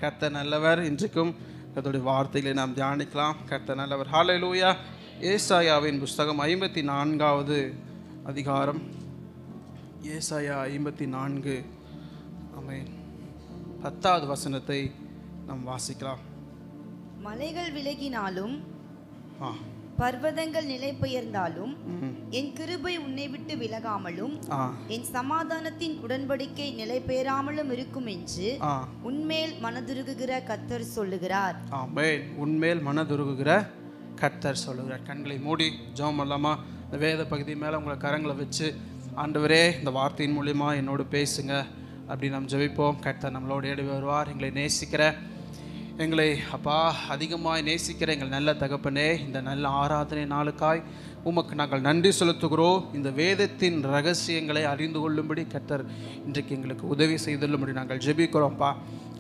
கர்த்தர் நல்லவர். இன்றைக்கும் கர்த்தருடைய வார்த்தைகளை நாம் தியானிக்கலாம். கர்த்தர் நல்லவர். ஹல்லேலூயா. ஏசாயாவின் புஸ்தகம் 54வது அதிகாரம். ஏசாயா 54 ஆமென் 10வது வசனத்தை நாம் வாசிக்கலாம். மலைகள் விலகினாலும் பர்வதங்கள் நிலை பெயர்ந்தாலும் என் கிருபை உன்னை விட்டு விலகாமலும் என் சமாதானத்தின் உடன்படிக்கை நிலை பெயராமலும் இருக்கும் என்று உன்மேல் மனதுருகுகிற கர்த்தர் சொல்லுகிறார். ஆமென். உன்மேல் மனதுருகுகிற கர்த்தர் சொல்லுகிறார். கண்களை மூடி ஜெபம் பண்ணலாமா? இந்த வேத பகுதி மேலே உங்களை கரங்களை வச்சு, ஆண்டவரே இந்த வார்த்தையின் மூலியமா என்னோடு பேசுங்க அப்படி நாம் ஜெபிப்போம். கர்த்தர் நம்மளோடு ஏறி வருவார். எங்களை நேசிக்கிற, எங்களை அப்பா அதிகமாக நேசிக்கிற எங்கள் நல்ல தகப்பனே, இந்த நல்ல ஆராதனை நாளுக்காய் உமக்கு நாங்கள் நன்றி செலுத்துகிறோம். இந்த வேதத்தின் ரகசியங்களை அறிந்து கொள்ளும்படி கர்த்தர் இன்றைக்கு எங்களுக்கு உதவி செய்துள்ளும்படி நாங்கள் ஜெபிக்கிறோம்ப்பா.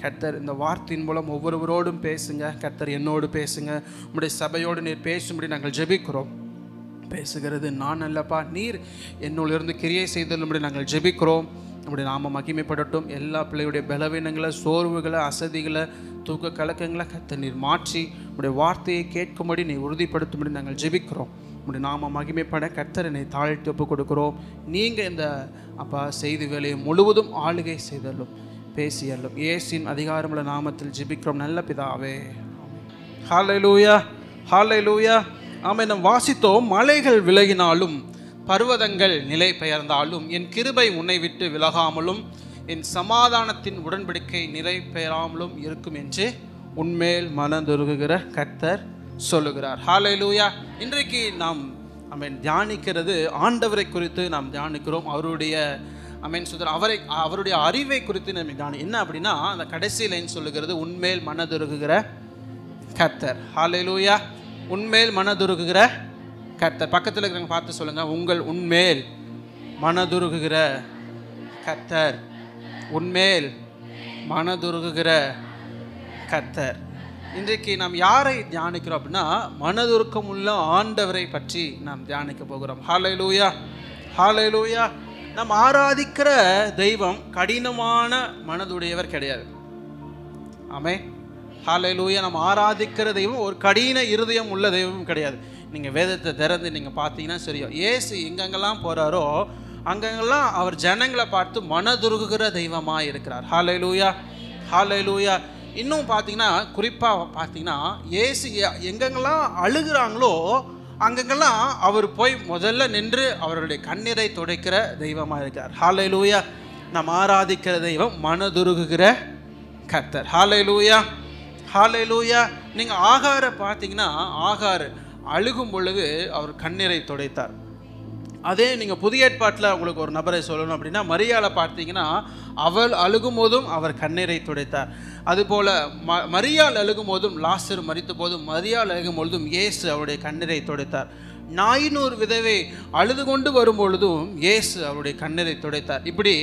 கர்த்தர் இந்த வார்த்தையின் மூலம் ஒவ்வொருவரோடும் பேசுங்க. கர்த்தர் என்னோடு பேசுங்க. உம்முடைய சபையோடு நீர் பேசும்படி நாங்கள் ஜெபிக்கிறோம். பேசுகிறது நான் அல்லப்பா, நீர் என்னுள்ளிருந்து கிரியை செய்துள்ளும்படி நாங்கள் ஜெபிக்கிறோம். நம்முடைய நாம மகிமைப்படட்டும். எல்லா பிள்ளையுடைய பலவீனங்களை, சோர்வுகளை, அசதிகளை, தூக்க கலக்கங்களை கர்த்தர் நீர் மாற்றி உடைய வார்த்தையை கேட்கும்படி நீ உறுதிப்படுத்தும்படி நாங்கள் ஜெபிக்கிறோம். உடைய நாம மகிமைப்பட கர்த்தர் என்னை தாழ்த்தி ஒப்பு கொடுக்கிறோம். நீங்கள் இந்த அப்பா செய்தி வேலையை முழுவதும் ஆளுகை செய்தல்லும் பேசியல்லும் இயேசுவின் அதிகாரமுள்ள நாமத்தில் ஜெபிக்கிறோம் நல்ல பிதாவே. ஹல்லேலூயா, ஹல்லேலூயா. ஆமென். நாம் வாசித்தோம், மலைகள் விலகினாலும் பர்வதங்கள் நிலை பெயர்ந்தாலும் என் கிருபை உன்னை விட்டு விலகாமலும் என் சமாதானத்தின் உடன்படிக்கை நிலை பெயராமலும் இருக்கும் என்று உன்மேல் மனதுருகுகிற கர்த்தர் சொல்லுகிறார். ஹல்லேலூயா. இன்றைக்கு நாம் தியானிக்கிறது ஆண்டவரை குறித்து நாம் தியானிக்கிறோம். அவருடைய அவருடைய அறிவை குறித்து நம்ம என்ன அப்படின்னா, அந்த கடைசி லைன் சொல்லுகிறது உன்மேல் மனதுருகுகிற கர்த்தர். ஹல்லேலூயா. உன்மேல் மனதுருகுகிற கர்த்தர். பக்கத்தில் இருக்கிறவங்க பார்த்து சொல்லுங்க, உங்கள் உன்மேல் மனதுருகுகிற கர்த்தர். உன்மேல் மனதுருகுகிற கர்த்தர். இன்றைக்கு நாம் யாரை தியானிக்கிறோம் அப்படின்னா, மனதுருக்கம் உள்ள ஆண்டவரை பற்றி நாம் தியானிக்க போகிறோம். ஹல்லேலூயா, ஹல்லேலூயா. நாம் ஆராதிக்கிற தெய்வம் கடினமான மனதுடையவர் கிடையாது. ஆமென். ஹல்லேலூயா. நம்ம ஆராதிக்கிற தெய்வம் ஒரு கடின இருதயம் உள்ள தெய்வம் கிடையாது. நீங்கள் வேதத்தை திறந்து நீங்கள் பார்த்தீங்கன்னா சரியும். இயேசு எங்கெங்கெல்லாம் போகிறாரோ அங்கெங்கெல்லாம் அவர் ஜனங்களை பார்த்து மனதுருகுகிற தெய்வமாக இருக்கிறார். ஹல்லேலூயா, ஹல்லேலூயா. இன்னும் பார்த்தீங்கன்னா, குறிப்பாக பார்த்தீங்கன்னா, இயேசு எங்கெங்கெல்லாம் அழுகிறாங்களோ அங்கெங்கெல்லாம் அவர் போய் முதல்ல நின்று அவருடைய கண்ணீரை துடைக்கிற தெய்வமாக இருக்கிறார். ஹல்லேலூயா. நாம் ஆராதிக்கிற தெய்வம் மனதுருகுகிற கர்த்தர். ஹல்லேலூயா, ஹல்லேலூயா. நீங்கள் ஆகாரை பார்த்தீங்கன்னா, ஆகார் அழுகும் பொழுது அவர் கண்ணீரை துடைத்தார். அதே நீங்கள் புதிய ஏற்பாட்டில் உங்களுக்கு ஒரு நபரை சொல்லணும் அப்படின்னா, மரியாளை பார்த்தீங்கன்னா அவள் அழுகும் போதும் அவர் கண்ணீரை துடைத்தார். அதுபோல் மரியாள் அழுகும் போதும், லாசர் மரித்த போதும், மரியாள் அழுகும் பொழுதும் இயேசு அவருடைய கண்ணீரை துடைத்தார். நாயினூர் விதவை அழுது கொண்டு வரும்பொழுதும் இயேசு அவருடைய கண்ணீரை துடைத்தார். இப்படி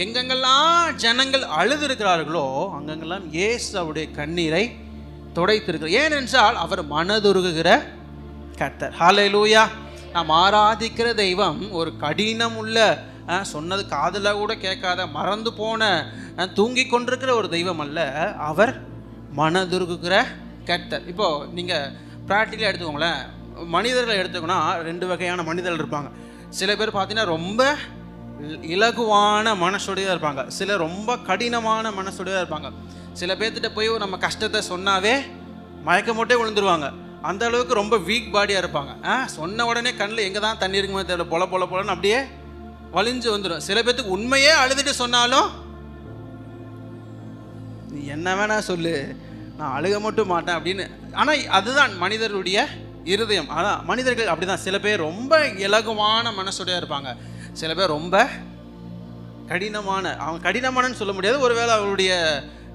எங்கெங்கெல்லாம் ஜனங்கள் அழுது இருக்கிறார்களோ அங்கெங்கெல்லாம் இயேசு அவருடைய கண்ணீரை துடைத்திருக்கிறார். ஏனென்றால் அவர் மனதுருகுகிற கர்த்தர். ஹல்லேலூயா. நாம் ஆராதிக்கிற தெய்வம் ஒரு கடினம் உள்ள, சொன்னது காதில் கூட கேட்காத, மறந்து போன, தூங்கி கொண்டிருக்கிற ஒரு தெய்வம் அல்ல. அவர் மனதுருகுகிற கர்த்தர். இப்போது நீங்கள் ப்ராக்டிக்கலாக எடுத்துக்கோங்களேன். மனிதர்களை எடுத்துக்கோன்னா 2 வகையான மனிதர்கள் இருப்பாங்க. சில பேர் பார்த்தீங்கன்னா ரொம்ப இலகுவான மனசுடையதாக இருப்பாங்க. சிலர் ரொம்ப கடினமான மனசுடையதாக இருப்பாங்க. சில பேர்த்திட்ட போய் நம்ம கஷ்டத்தை சொன்னாவே மயக்க மூட்டே விழுந்துருவாங்க. அந்த அளவுக்கு ரொம்ப வீக் பாடியாக இருப்பாங்க. சொன்ன உடனே கண்ணில் எங்கே தான் தண்ணி இருக்குமே தெரியல, பொல பொல பொலன்னு அப்படியே வலிஞ்சு வந்துடும். சில பேர்த்துக்கு உண்மையே அழுதுட்டு சொன்னாலும், நீ என்ன வேணா சொல்லு, நான் அழுக மட்டும் மாட்டேன் அப்படின்னு. ஆனால் அதுதான் மனிதருடைய இருதயம். ஆனால் மனிதர்கள் அப்படி தான். சில பேர் ரொம்ப இலகுவான மனசுடையாக இருப்பாங்க. சில பேர் ரொம்ப கடினமான, அவங்க கடினமானன்னு சொல்ல முடியாது, ஒருவேளை அவருடைய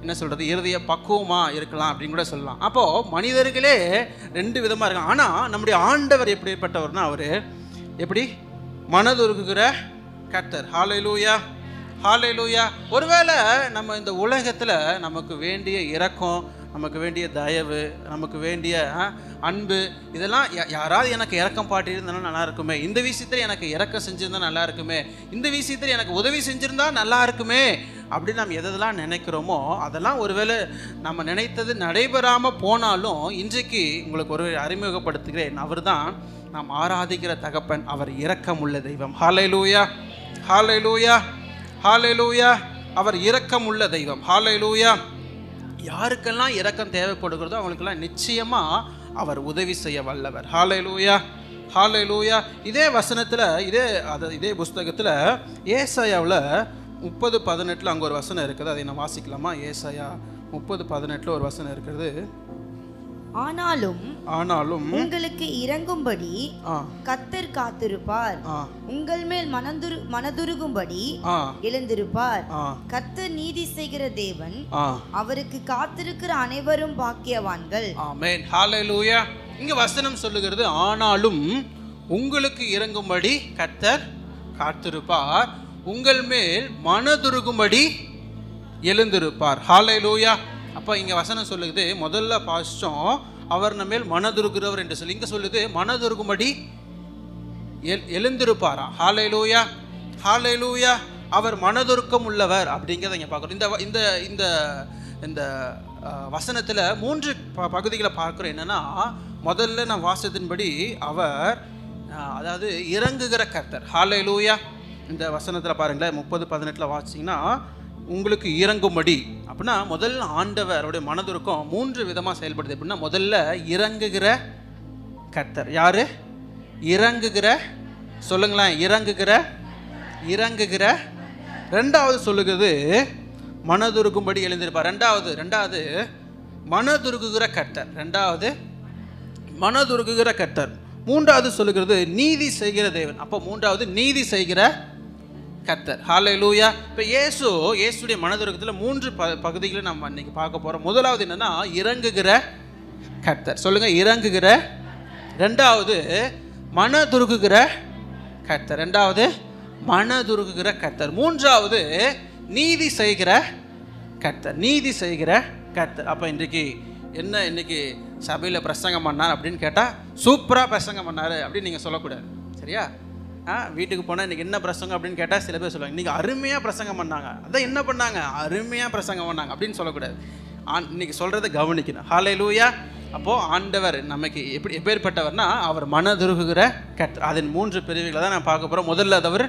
என்ன சொல்கிறது, இருதய பக்குவமாக இருக்கலாம் அப்படின்னு கூட சொல்லலாம். அப்போது மனிதர்களே 2 விதமாக இருக்காங்க. ஆனால் நம்முடைய ஆண்டவர் எப்படிப்பட்டவர்னா, அவர் எப்படி மனதுருகுகிற கர்த்தர். ஹல்லேலூயா, ஹல்லேலூயா. ஒருவேளை நம்ம இந்த உலகத்தில் நமக்கு வேண்டிய இரக்கம், நமக்கு வேண்டிய தயவு, நமக்கு வேண்டிய அன்பு, இதெல்லாம் யாராவது எனக்கு இரக்கம் பாட்டியிருந்தாலும் நல்லா இருக்குமே, இந்த விஷயத்தில் எனக்கு இரக்கம் செஞ்சுருந்தா நல்லா இருக்குமே, இந்த விஷயத்தில் எனக்கு உதவி செஞ்சுருந்தா நல்லா இருக்குமே அப்படின்னு நம்ம எதெல்லாம் நினைக்கிறோமோ அதெல்லாம் ஒருவேளை நம்ம நினைத்தது நடைபெறாமல் போனாலும் இன்றைக்கு உங்களுக்கு ஒரு அறிமுகப்படுத்துகிறேன். அவர் தான் நாம் ஆராதிக்கிற தகப்பன். அவர் இரக்கமுள்ள தெய்வம். ஹல்லேலூயா, ஹல்லேலூயா, ஹல்லேலூயா. அவர் இரக்கமுள்ள தெய்வம். ஹல்லேலூயா. யாருக்கெல்லாம் இரக்கம் தேவைப்படுகிறதோ அவங்களுக்கெல்லாம் நிச்சயமாக அவர் உதவி செய்ய வல்லவர். ஹல்லேலூயா, ஹல்லேலூயா. இதே வசனத்தில் இதே புஸ்தகத்தில் ஏசாயாவில் 30:18 அங்கே ஒரு வசனம் இருக்குது. அதை நான் வாசிக்கலாமா? ஏசாயா 30:18 ஒரு வசனம் இருக்கிறது. ஆனாலும் உங்களுக்கு இறங்கும்படி கர்த்தர் காத்திருப்பார், உங்கள் மேல் மனதுருகும்படி எழுந்திருப்பார். கர்த்தர் நீதி செய்கிற தேவன், அவருக்கு காத்திருக்கிற அனைவரும் பாக்கியவான்கள். ஆமென், ஹல்லேலூயா. இங்க வசனம் சொல்லுகிறது, ஆனாலும் உங்களுக்கு இறங்கும்படி கர்த்தர் காத்திருப்பார், உங்கள் மேல் மனதுருகும்படி எழுந்திருப்பார். ஹல்லேலூயா. அப்போ இங்கே வசனம் சொல்லுது, முதல்ல பாஸ்டம் அவர் நம்ம மேல் மனதுருகிறவர் என்று சொல்லி, இங்கே சொல்லுது மனதுருகும்படி எழுந்திருப்பாரா. ஹல்லேலூயா, ஹல்லேலூயா. அவர் மனதுருக்கம் உள்ளவர் அப்படிங்கிறத இங்கே பார்க்குறோம். இந்த இந்த இந்த வசனத்தில் 3 பகுதிகளை பார்க்குறோம். என்னென்னா, முதல்ல நான் வாசத்தின்படி அவர் அதாவது இறங்குகிற கர்த்தர். ஹல்லேலூயா. இந்த வசனத்தில் பாருங்களேன், 30:18 வாசிங்கன்னா, உங்களுக்கு இறங்கும்படி அப்படின்னா முதல்ல ஆண்டவர் அவருடைய மனதுருக்கம் 3 விதமாக செயல்படுது. அப்படின்னா முதல்ல இறங்குகிற கர்த்தர். யாரு இறங்குகிற? சொல்லுங்களேன், இறங்குகிற. ரெண்டாவது சொல்லுகிறது மனதுருகும்படி எழுந்திருப்பார். ரெண்டாவது மனதுருகுகிற கர்த்தர். மனதுருகுகிற கர்த்தர். மூன்றாவது சொல்லுகிறது நீதி செய்கிற தேவன். அப்போ மூன்றாவது நீதி செய்கிற கர்த்தர். ஹல்லேலூயா. இப்போ இயேசுடைய மனதுருக்கத்தில் 3 பகுதிகளை நம்ம இன்னைக்கு பார்க்க போகிறோம். முதலாவது என்னன்னா இறங்குகிற கர்த்தர். சொல்லுங்க, இறங்குகிற. ரெண்டாவது மனதுருகுகிற கர்த்தர். மூன்றாவது நீதி செய்கிற கர்த்தர். அப்போ இன்னைக்கு சபையில் பிரசங்கம் பண்ணார் அப்படின்னு கேட்டால் சூப்பராக பிரசங்கம் பண்ணார் அப்படின்னு நீங்கள் சொல்லக்கூடாது. சரியா? வீட்டுக்கு போனால் இன்றைக்கி என்ன பிரசங்கம் அப்படின்னு கேட்டால் சில பேர் சொல்லுவாங்க, இன்றைக்கி அருமையாக பிரசங்கம் பண்ணாங்க. அதான் என்ன பண்ணாங்க? அருமையாக பிரசங்கம் பண்ணாங்க அப்படின்னு சொல்லக்கூடாது. இன்னைக்கு சொல்கிறத கவனிக்கணும். ஹல்லேலூயா. அப்போது ஆண்டவர் நமக்கு எப்பேற்பட்டவர்னா அவர் மனதுருகுகிற கர்த்தர். அதன் 3 பிரிவுகளை தான் நான் பார்க்க போகிறோம். முதல்ல அவர்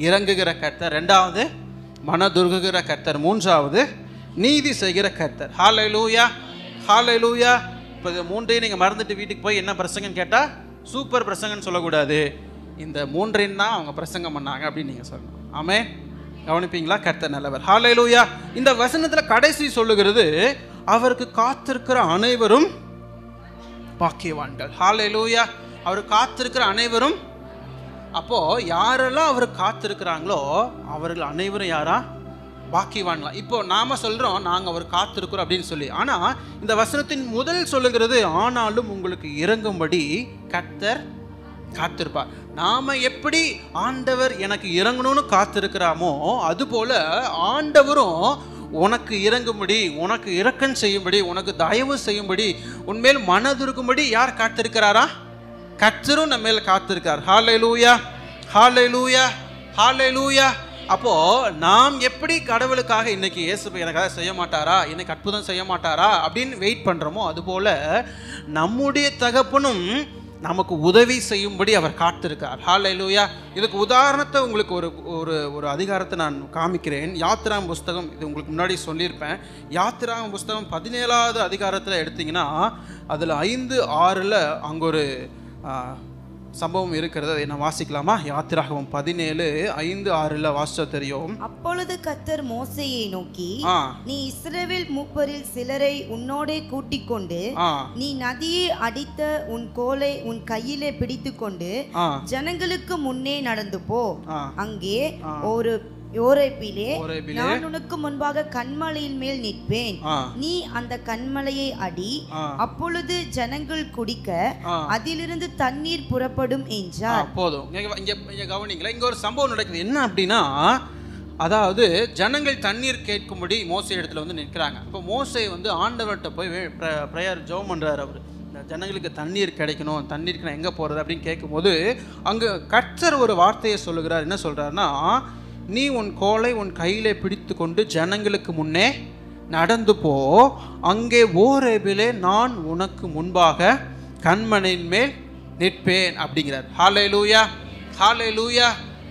இறங்குகிற கர்த்தர், ரெண்டாவது மனதுருகுகிற கர்த்தர், மூன்றாவது நீதி செய்கிற கர்த்தர். ஹல்லேலூயா, ஹல்லேலூயா. இப்போ இது 3ஐயும் நீங்கள் மறந்துட்டு வீட்டுக்கு போய் என்ன பிரசங்கன்னு கேட்டால் சூப்பர் பிரசங்கன்னு சொல்லக்கூடாது. இந்த 3ஐயும் தான் அவங்க பிரசங்கம் பண்ணாங்க அப்படின்னு நீங்கள் சொல்லணும். ஆமென். கவனிப்பீங்களா? கர்த்தர் நல்லவர். ஹல்லேலூயா. இந்த வசனத்தில் கடைசி சொல்லுகிறது அவருக்கு காத்திருக்கிற அனைவரும் பாக்கியவான்கள். ஹல்லேலூயா. அவர் காத்திருக்கிற அனைவரும். அப்போ யாரெல்லாம் அவர் காத்திருக்கிறாங்களோ அவர்கள் அனைவரும் யாரா? பாக்கியவான்களா. இப்போ நாம சொல்றோம் நாங்கள் அவர் காத்திருக்கிறோம் அப்படின்னு சொல்லி. ஆனால் இந்த வசனத்தின் முதல் சொல்லுகிறது ஆனாலும் உங்களுக்கு இறங்கும்படி கர்த்தர் காத்திருப்பார். நாம எப்படி ஆண்டவர் எனக்கு இறங்கணும்னு காத்திருக்கிறாமோ அதுபோல ஆண்டவரும் உனக்கு இறங்கும்படி, உனக்கு இரக்கம் செய்யும்படி, உனக்கு தயவு செய்யும்படி, உன்மேல் மனதுருக்கும்படி யார் காத்திருக்கிறாரா? கர்த்தரும் நம்ம மேல் காத்திருக்கார். ஹல்லேலூயா, ஹல்லேலூயா, ஹல்லேலூயா. அப்போ நாம் எப்படி கடவுளுக்காக இன்னைக்கு இயேசு எனக்காக செய்ய மாட்டாரா, இன்னைக்கு அற்புதம் செய்ய மாட்டாரா அப்படின்னு வெயிட் பண்றோமோ அதுபோல நம்முடைய தகப்பனும் நமக்கு உதவி செய்யும்படி அவர் காத்திருக்கார். ஹல்லேலூயா. இதுக்கு உதாரணத்தை உங்களுக்கு ஒரு அதிகாரத்தை நான் காமிக்கிறேன். யாத்திராகம புஸ்தகம், இது உங்களுக்கு முன்னாடி சொல்லியிருப்பேன். யாத்திராகம புஸ்தகம் 17வது அதிகாரத்தில் எடுத்தீங்கன்னா அதில் 5:6 அங்கே ஒரு சம்பவம் இருக்கிறது. அதை நான் வாசிக்கலாமா? யாத்திராகமம் 17:5-6 வாசிச்சா தெரியும். அப்பொழுது கர்த்தர் மோசேயை நோக்கி, நீ இஸ்ரவேல் மூப்பரில் சிலரை உன்னோடே கூட்டிக் கொண்டு நீ நதியை அடித்த உன் கோலை உன் கையிலே பிடித்து கொண்டு ஜனங்களுக்கு முன்னே நடந்து போ. அங்கே ஒரு யோரேப்பிலே நான் உனக்கு முன்பாக கன்மலையின் மேல் நிற்பேன். நீ அந்த கன்மலையை அடி, அப்பொழுது ஜனங்கள் குடிக்க அதிலிருந்து தண்ணீர் புறப்படும் என்றார். போதும். இங்க கவனிங்களா, இங்க ஒரு சம்பவம் நடக்குது. என்ன அப்படின்னா, அதாவது ஜனங்கள் தண்ணீர் கேட்கும்படி மோசே இடத்துல வந்து நிற்கிறாங்க. இப்போ மோசே வந்து ஆண்டவர்கிட்ட போய் ப்ரேயர் ஜெபம் பண்றாரு. அவர் இந்த ஜனங்களுக்கு தண்ணீர் கிடைக்கணும், தண்ணீருக்கு நான் எங்கே போகிறது அப்படின்னு கேட்கும்போது அங்கே கர்த்தர் ஒரு வார்த்தையை சொல்லுகிறார். என்ன சொல்கிறாருன்னா, நீ உன் கோலை உன் கையிலே பிடித்து கொண்டு ஜனங்களுக்கு முன்னே நடந்து போ, அங்கே ஓரேபிலே நான் உனக்கு முன்பாக கன்மலையின் மேல் நிற்பேன் அப்படிங்கிறார். ஹல்லேலூயா, ஹல்லேலூயா,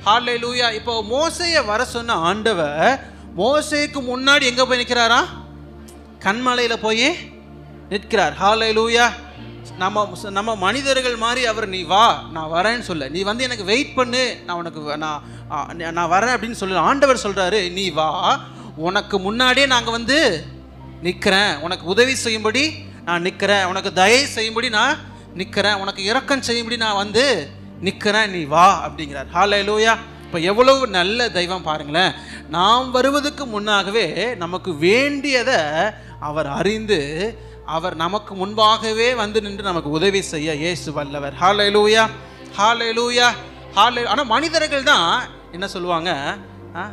ஹல்லேலூயா. இப்போ மோசேயை வர சொன்ன ஆண்டவர் மோசேக்கு முன்னாடி எங்கே போய் நிற்கிறாரா? கன்மலையில் போய் நிற்கிறார். ஹல்லேலூயா. நம்ம மனிதர்கள் மாதிரி அவர் நீ வா நான் வரேன்னு சொல்ல, நீ வந்து எனக்கு வெயிட் பண்ணு நான் உனக்கு நான் வரேன் அப்படின்னு சொல்லு. ஆண்டவர் சொல்கிறாரு நீ வா, உனக்கு முன்னாடியே நாங்கள் வந்து நிற்கிறேன், உனக்கு உதவி செய்யும்படி நான் நிற்கிறேன், உனக்கு தயை செய்யும்படி நான் நிற்கிறேன், உனக்கு இரக்கம் செய்யும்படி நான் வந்து நிற்கிறேன், நீ வா அப்படிங்கிறார். ஹல்லேலூயா. இப்போ எவ்வளவு நல்ல தெய்வம் பாருங்களேன். நாம் வருவதற்கு முன்னாகவே நமக்கு வேண்டியதை அவர் அறிந்து அவர் நமக்கு முன்பாகவே வந்து நின்று நமக்கு உதவி செய்ய இயேசு வல்லவர். ஹல்லேலூயா, ஹல்லேலூயா, ஹல்லேலூயா. ஆனால் மனிதர்கள் தான் என்ன சொல்லுவாங்க,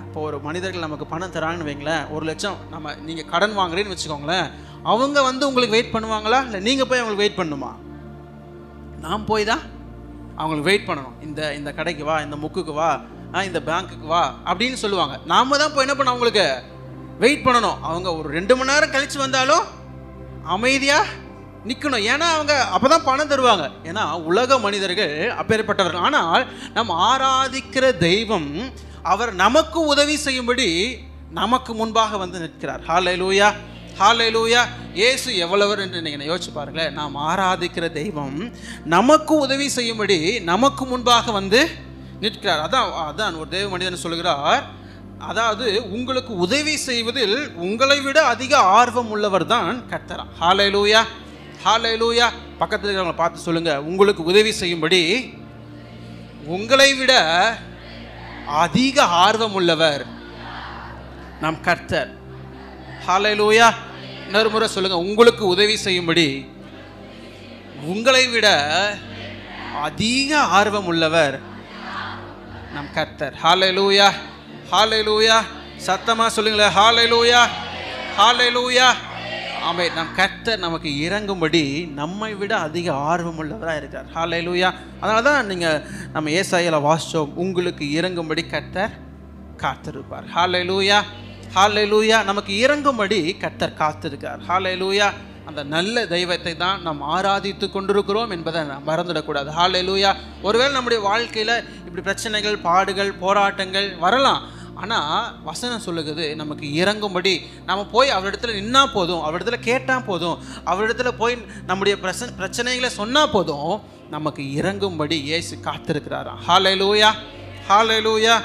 இப்போ ஒரு மனிதர்கள் நமக்கு பணம் தராங்கன்னு வைங்களேன், 1 லட்சம் நம்ம நீங்கள் கடன் வாங்குறேன்னு வச்சுக்கோங்களேன், அவங்க வந்து உங்களுக்கு வெயிட் பண்ணுவாங்களா இல்லை நீங்கள் போய் அவங்களுக்கு வெயிட் பண்ணணுமா? நாம் போய் தான் அவங்களுக்கு வெயிட் பண்ணணும். இந்த கடைக்கு வா, இந்த முக்குக்கு வா, இந்த பேங்க்குக்கு வா அப்படின்னு சொல்லுவாங்க. நாம் தான் போய் என்ன பண்ண அவங்களுக்கு வெயிட் பண்ணணும். அவங்க ஒரு 2 மணி நேரம் கழித்து வந்தாலும் அமைதியாக நிற்கணும். ஏன்னா அவங்க அப்போ தான் பணம் தருவாங்க. ஏன்னா உலக மனிதர்கள் அப்பேற்பட்டவர்கள். ஆனால் நம்ம ஆராதிக்கிற தெய்வம் அவர் நமக்கு உதவி செய்யும்படி நமக்கு முன்பாக வந்து நிற்கிறார். ஹல்லேலூயா, ஹல்லேலூயா. இயேசு எவ்வளவர் என்று நீங்கள் யோசிச்சு பாருங்களேன். நாம் ஆராதிக்கிற தெய்வம் நமக்கு உதவி செய்யும்படி நமக்கு முன்பாக வந்து நிற்கிறார். அதான் ஒரு தெய்வ மனிதன் சொல்கிறார், அதாவது உங்களுக்கு உதவி செய்வதில் உங்களை விட அதிக ஆர்வம் உள்ளவர் தான் கர்த்தர். ஹல்லேலூயா, ஹல்லேலூயா. பக்கத்தில் இருக்கிறவங்களை பார்த்து சொல்லுங்க, உங்களுக்கு உதவி செய்யும்படி உங்களை விட அதிக ஆர்வம் உள்ளவர் நம் கர்த்தர். ஹல்லேலூயா. இன்னொரு முறை சொல்லுங்க, உங்களுக்கு உதவி செய்யும்படி உங்களை விட அதிக ஆர்வம் உள்ளவர் நம் கர்த்தர். ஹல்லேலூயா, ஹல்லேலூயா. சத்தமா சொல்லுங்களேன், ஹல்லேலூயா, ஹல்லேலூயா. ஆமென். நம் கர்த்தர் நமக்கு இறங்கும்படி நம்மை விட அதிக ஆர்வம் உள்ளவராக இருக்கார். ஹல்லேலூயா. அதனால தான் நம்ம ஏசாயால வாசிச்சோம், உங்களுக்கு இறங்கும்படி கர்த்தர் காத்திருப்பார். ஹல்லேலூயா, ஹல்லேலூயா. நமக்கு இறங்கும்படி கர்த்தர் காத்திருக்கார். ஹல்லேலூயா. அந்த நல்ல தெய்வத்தை தான் நாம் ஆராதித்து கொண்டிருக்கிறோம் என்பதை நாம் மறந்துடக்கூடாது. ஹல்லேலூயா. ஒருவேளை நம்முடைய வாழ்க்கையில் இப்படி பிரச்சனைகள், பாடுகள், போராட்டங்கள் வரலாம். ஆனால் வசனம் சொல்லுகிறது நமக்கு இறங்கும்படி நம்ம போய் அவரிடத்துல நின்னா போதும், அவரிடத்துல கேட்டால் போதும், அவரிடத்துல போய் நம்முடைய பிரச்சனைகளை சொன்னால் போதும், நமக்கு இறங்கும்படி இயேசு காத்திருக்கிறாராம். ஹல்லேலூயா, ஹல்லேலூயா.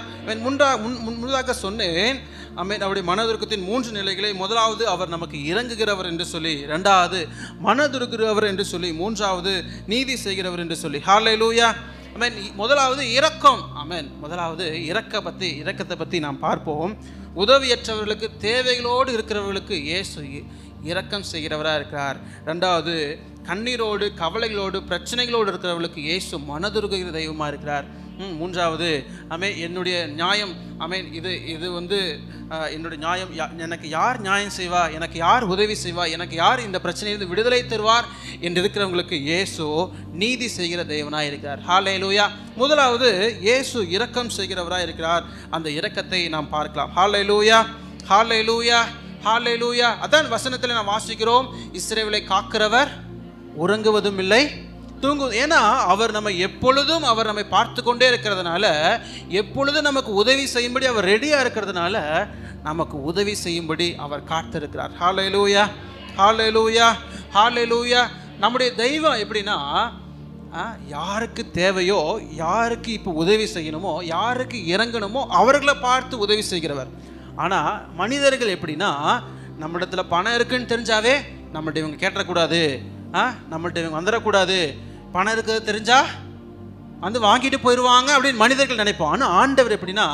முன்னதாக சொன்னேன், அவருடைய மனதுருக்கத்தின் 3 நிலைகளை. முதலாவது அவர் நமக்கு இறங்குகிறவர் என்று சொல்லி, 2வது மனதுருகிறவர் என்று சொல்லி, 3வது நீதி செய்கிறவர் என்று சொல்லி. ஹல்லேலூயா. முதலாவது இரக்கம். முதலாவது இரக்கத்தை பற்றி நாம் பார்ப்போம். உதவியற்றவர்களுக்கு, தேவைகளோடு இருக்கிறவர்களுக்கு இயேசு இரக்கம் செய்கிறவராக இருக்கிறார். 2வது கண்ணீரோடு, கவலைகளோடு, பிரச்சனைகளோடு இருக்கிறவர்களுக்கு இயேசு மனதுருகிற தெய்வமாக இருக்கிறார். 3வது என்னுடைய நியாயம், இது வந்து என்னுடைய நியாயம், எனக்கு யார் நியாயம் செய்வா, எனக்கு யார் உதவி செய்வா, எனக்கு யார் இந்த பிரச்சனையிலிருந்து விடுதலை தருவார் என்று இருக்கிறவங்களுக்கு இயேசு நீதி செய்கிற தேவனாக இருக்கிறார். ஹல்லேலூயா. முதலாவது இயேசு இரக்கம் செய்கிறவராக இருக்கிறார். அந்த இரக்கத்தை நாம் பார்க்கலாம். ஹல்லேலூயா, ஹல்லேலூயா, ஹல்லேலூயா. அதான் வசனத்தில் நாம் வாசிக்கிறோம், இஸ்ரவேலை காக்கிறவர் உறங்குவதும் இல்லை தூங்கும். ஏன்னா அவர் நம்மை பார்த்து கொண்டே இருக்கிறதுனால, எப்பொழுதும் நமக்கு உதவி செய்யும்படி அவர் ரெடியாக இருக்கிறதுனால, நமக்கு உதவி செய்யும்படி அவர் காத்திருக்கிறார். ஹல்லேலூயா, ஹல்லேலூயா, ஹல்லேலூயா. நம்முடைய தெய்வம் எப்படின்னா, யாருக்கு தேவையோ, யாருக்கு இப்போ உதவி செய்யணுமோ, யாருக்கு இறங்கணுமோ அவர்களை பார்த்து உதவி செய்கிறவர். ஆனால் மனிதர்கள் எப்படின்னா, நம்மிடத்துல பணம் இருக்குன்னு தெரிஞ்சாவே நம்மள்ட்ட இவங்க கேட்டக்கூடாது, நம்மள்ட்ட இவங்க வந்துடக்கூடாது, பணம் இருக்கிறது தெரிஞ்சா வந்து வாங்கிட்டு போயிடுவாங்க அப்படின்னு மனிதர்கள் நினைப்போம். ஆனால் ஆண்டவர் எப்படின்னா,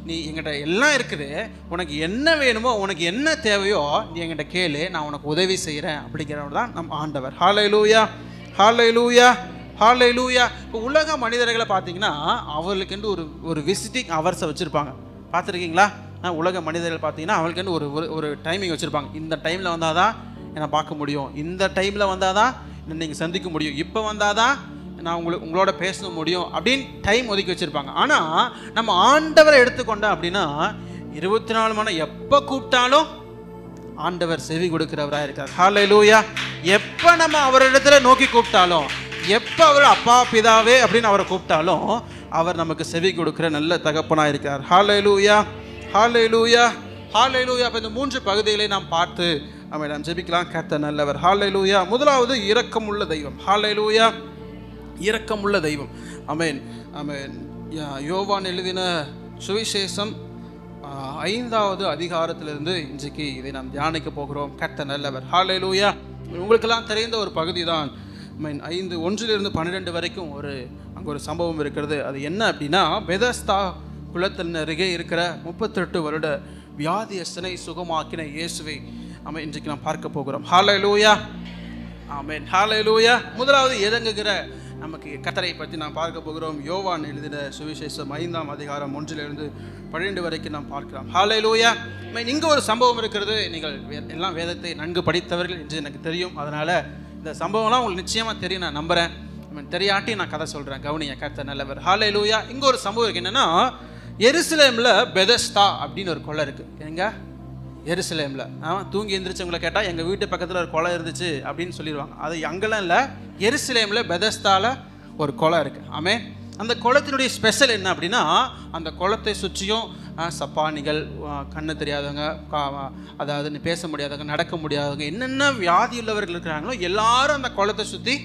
நீ எங்கிட்ட எல்லாம் இருக்குது, உனக்கு என்ன வேணுமோ, உனக்கு என்ன தேவையோ நீ எங்கிட்ட கேளு, நான் உனக்கு உதவி செய்கிறேன் அப்படிங்கிறவர் தான் நம் ஆண்டவர். ஹல்லேலூயா, ஹல்லேலூயா, ஹல்லேலூயா. இப்போ உலக மனிதர்களை பார்த்தீங்கன்னா அவர்களுக்கு ஒரு விசிட்டிங் ஹவர்ஸை வச்சுருப்பாங்க. பார்த்துருக்கீங்களா? உலக மனிதர்கள் பார்த்தீங்கன்னா அவளுக்கு ஒரு டைமிங் வச்சுருப்பாங்க. இந்த டைமில் வந்தால் தான் என்னை பார்க்க முடியும், இந்த டைமில் வந்தால் தான் நீங்கள் சந்திக்க முடியும், இப்போ வந்தால் தான் நான் உங்களோட பேச முடியும் அப்படின்னு டைம் ஒதுக்கி வச்சுருப்பாங்க. ஆனால் நம்ம ஆண்டவரை எடுத்துக்கொண்டோம் அப்படின்னா 24 மணி நேரம் எப்போ கூப்பிட்டாலும் ஆண்டவர் செவி கொடுக்கிறவராக இருக்கார். ஹல்லேலூயா. எப்போ நம்ம அவரிடத்துல நோக்கி கூப்பிட்டாலும், எப்போ அவர் அப்பா பிதாவே அப்படின்னு அவரை கூப்பிட்டாலும் அவர் நமக்கு செவி கொடுக்கிற நல்ல தகப்பனாக இருக்கார். ஹல்லேலூயா, ஹல்லேலூயா, ஹல்லேலூயா. அப்போ இந்த 3 பகுதிகளை நாம் பார்த்து நாம் ஜெபிக்கலாம். கர்த்தர் நல்லவர். ஹல்லேலூயா. முதலாவது இரக்கமுள்ள தெய்வம். ஹல்லேலூயா, இரக்கமுள்ள தெய்வம். ஆமென், ஆமென். யோவான் எழுதின சுவிசேஷம் 5வது அதிகாரத்திலிருந்து இன்றைக்கு இதை நாம் தியானிக்க போகிறோம். கர்த்தர் நல்லவர். ஹல்லேலூயா. உங்களுக்கெல்லாம் தெரிந்த ஒரு பகுதி தான் 5:1-12 வரைக்கும் அங்கே ஒரு சம்பவம் இருக்கிறது. அது என்ன அப்படின்னா, பெதஸ்தா குளத்தின் அருகே இருக்கிற 38 வருட வியாதியஸ்தனை சுகமாக்கின இயேசுவை ஆமென் இன்றைக்கு நாம் பார்க்க போகிறோம். ஹல்லேலூயா, ஆமென், ஹல்லேலூயா. முதலாவது இறங்குகிற நமக்கு கர்த்தரை பற்றி நாம் பார்க்க போகிறோம். யோவான் எழுதின சுவிசேஷம் 5ஆம் அதிகாரம் 1-12 வரைக்கும் நாம் பார்க்கலாம். ஹல்லேலூயா. இங்கே ஒரு சம்பவம் இருக்கிறது. நீங்கள் எல்லாம் வேதத்தை நன்கு படித்தவர்கள் என்று எனக்கு தெரியும். அதனால் இந்த சம்பவம்லாம் உங்களுக்கு நிச்சயமாக தெரியும், நான் நம்புகிறேன். தெரியாட்டி நான் கதை சொல்கிறேன், கவனிங்க. கர்த்தர் நல்லவர். ஹல்லேலூயா. இங்கே ஒரு சம்பவம் இருக்குது. என்னென்னா, எருசலேமில் பெதஸ்தா அப்படின்னு ஒரு கொலை இருக்குது. எங்க எருசலேமில் தூங்கி எந்திரிச்சவங்களை கேட்டால் எங்கள் வீட்டு பக்கத்தில் ஒரு கொலை இருந்துச்சு அப்படின்னு சொல்லிடுவாங்க. அது அங்கெல்லாம் இல்லை, எருசலேமில் பெதஸ்தாவில் ஒரு கொலை இருக்குது. ஆமென். அந்த குளத்தினுடைய ஸ்பெஷல் என்ன அப்படின்னா, அந்த குளத்தை சுற்றியும் சப்பானிகள், கண்ணு தெரியாதவங்க, அதாவது பேச முடியாதவங்க, நடக்க முடியாதவங்க, என்னென்ன வியாதி உள்ளவர்கள் இருக்கிறாங்களோ எல்லாரும் அந்த குளத்தை சுற்றி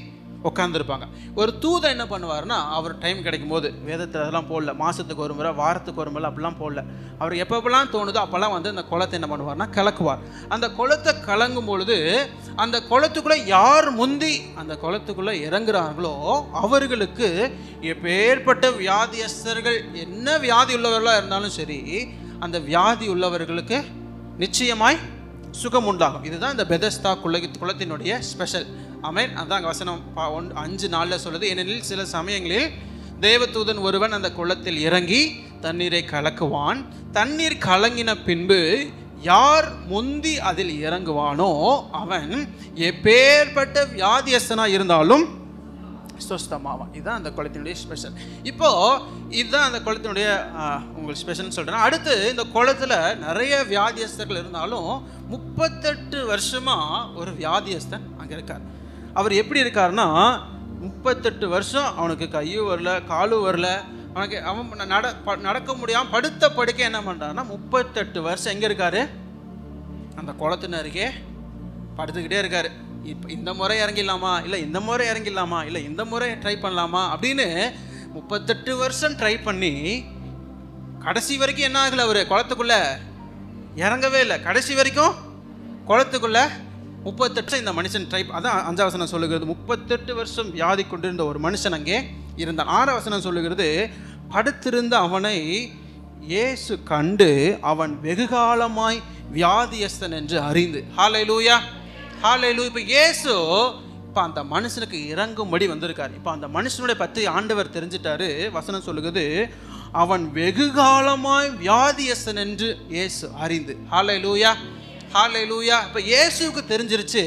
உட்காந்துருப்பாங்க. ஒரு தூதன் என்ன பண்ணுவார்னா, அவர் டைம் கிடைக்கும் போது, வேதத்தில் அதெல்லாம் போடல, மாதத்துக்கு ஒரு முறை வாரத்துக்கு ஒரு முறை அப்படிலாம் போடல, அவர் எப்பப்பெல்லாம் தோணுதோ அப்போல்லாம் வந்து அந்த குளத்தை என்ன பண்ணுவார்னா கலக்குவார். அந்த குளத்தை கலங்கும் பொழுது அந்த குளத்துக்குள்ளே யார் முந்தி அந்த குளத்துக்குள்ளே இறங்குறாங்களோ அவர்களுக்கு எப்பேற்பட்ட வியாதியஸ்தர்கள், என்ன வியாதி உள்ளவர்களாக இருந்தாலும் சரி, அந்த வியாதி உள்ளவர்களுக்கு நிச்சயமாய் சுகம் உண்டாகும். இதுதான் இந்த பெதஸ்தா குளத்தினுடைய ஸ்பெஷல். ஆமென். அதான் அங்கே வசனம் 5:4 சொல்லுது, ஏனெனில் சில சமயங்களில் தேவதூதன் ஒருவன் அந்த குளத்தில் இறங்கி தண்ணீரை கலக்குவான். தண்ணீர் கலங்கின பின்பு யார் முந்தி அதில் இறங்குவானோ அவன் எப்பேற்பட்ட வியாதியஸ்தனாக இருந்தாலும் சுஸ்தமாவான். இதுதான் அந்த குளத்தினுடைய ஸ்பெஷல். இப்போ இதுதான் அந்த குளத்தினுடைய உங்களுக்கு ஸ்பெஷல்னு சொல்கிறேன். அடுத்து, இந்த குளத்தில் நிறைய வியாதியஸ்தர்கள் இருந்தாலும் 38 வருஷமாக ஒரு வியாதியஸ்தன் அங்கே இருக்கார். அவர் எப்படி இருக்காருன்னா, 38 வருஷம் அவனுக்கு கையும் வரல, காலும் வரல, அவன் நடக்க முடியாமல் படுத்த படுக்க என்ன பண்ணுறாருன்னா 38 வருஷம் எங்கே இருக்காரு? அந்த குளத்தின் அருகே படுத்துக்கிட்டே இருக்காரு. இப்போ இந்த முறை இறங்கிடலாமா, இல்லை இந்த முறை இறங்கிடலாமா, இல்லை இந்த முறை ட்ரை பண்ணலாமா அப்படின்னு 38 வருஷம் ட்ரை பண்ணி கடைசி வரைக்கும் என்ன ஆகலை, அவர் குளத்துக்குள்ளே இறங்கவே இல்லை. கடைசி வரைக்கும் குளத்துக்குள்ளே 38 இந்த மனுஷன் ட்ரை, அதான் 5ஆம் வசனம் சொல்லுகிறது, 38 வருஷம் வியாதி கொண்டிருந்த ஒரு மனுஷன் அங்கே இருந்தான். 6ஆம் வசனம் சொல்லுகிறது, படுத்திருந்த அவனை இயேசு கண்டு அவன் வெகுகாலமாய் வியாதியஸ்தன் என்று அறிந்து. ஹல்லேலூயா, ஹல்லேலூயா. இப்போ இயேசு இப்போ அந்த மனுஷனுக்கு இறங்கும்படி வந்திருக்கார். இப்போ அந்த மனுஷனுடைய பற்றி ஆண்டவர் தெரிஞ்சிட்டாரு. வசனம் சொல்லுகிறது, அவன் வெகுகாலமாய் வியாதியஸ்தன் என்று இயேசு அறிந்து. ஹல்லேலூயா, ஹல்லேலூயா. இப்போ இயேசுவுக்கு தெரிஞ்சிருச்சு,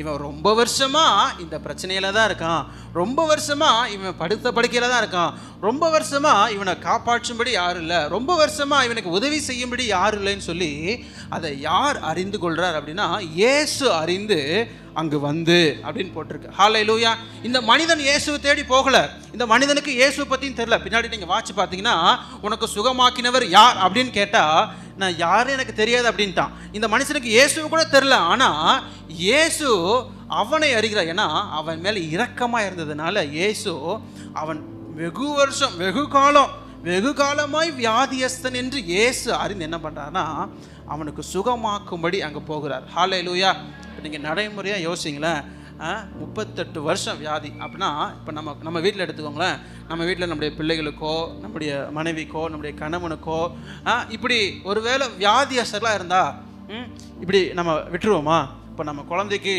இவன் ரொம்ப வருஷமாக இந்த பிரச்சனையில் தான் இருக்கான், ரொம்ப வருஷமாக இவன் படுத்த படுக்கையில் தான் இருக்கான், ரொம்ப வருஷமாக இவனை காப்பாற்றும்படி யாரும் இல்லை, ரொம்ப வருஷமாக இவனுக்கு உதவி செய்யும்படி யாரும் இல்லைன்னு சொல்லி அதை யார் அறிந்து கொள்கிறார் அப்படின்னா, இயேசு அறிந்து அங்கு வந்து அப்படின்னு போட்டிருக்கு. ஹல்லேலூயா. இந்த மனிதன் இயேசுவை தேடி போகலை, இந்த மனிதனுக்கு இயேசுவை பற்றியும் தெரியல. பின்னாடி நீங்கள் வாட்சி பார்த்தீங்கன்னா, உனக்கு சுகமாக்கினவர் யார் அப்படின்னு கேட்டால், நான் யாரும் எனக்கு தெரியாது அப்படின்ட்டான். இந்த மனுஷனுக்கு இயேசுவை கூட தெரில. ஆனால் இயேசு அவனை அறிகிறார். ஏன்னா அவன் மேலே இரக்கமாக இருந்ததுனால இயேசு அவன் வெகு காலமாய் வியாதியஸ்தன் என்று இயேசு அறிந்து என்ன பண்ணுறாருன்னா அவனுக்கு சுகமாக்கும்படி அங்கே போகிறார். ஹல்லேலூயா. இப்போ நீங்கள் நடைமுறையாக யோசிங்களேன், 38 வருஷம் வியாதி அப்படின்னா, இப்போ நம்ம வீட்டில் எடுத்துக்கோங்களேன், நம்ம வீட்டில் நம்முடைய பிள்ளைகளுக்கோ, நம்முடைய மனைவிக்கோ, நம்முடைய கணவனுக்கோ இப்படி ஒருவேளை வியாதியஸ்தர்களாக இருந்தால் இப்படி நம்ம விட்டுருவோமா? இப்போ நம்ம குழந்தைக்கு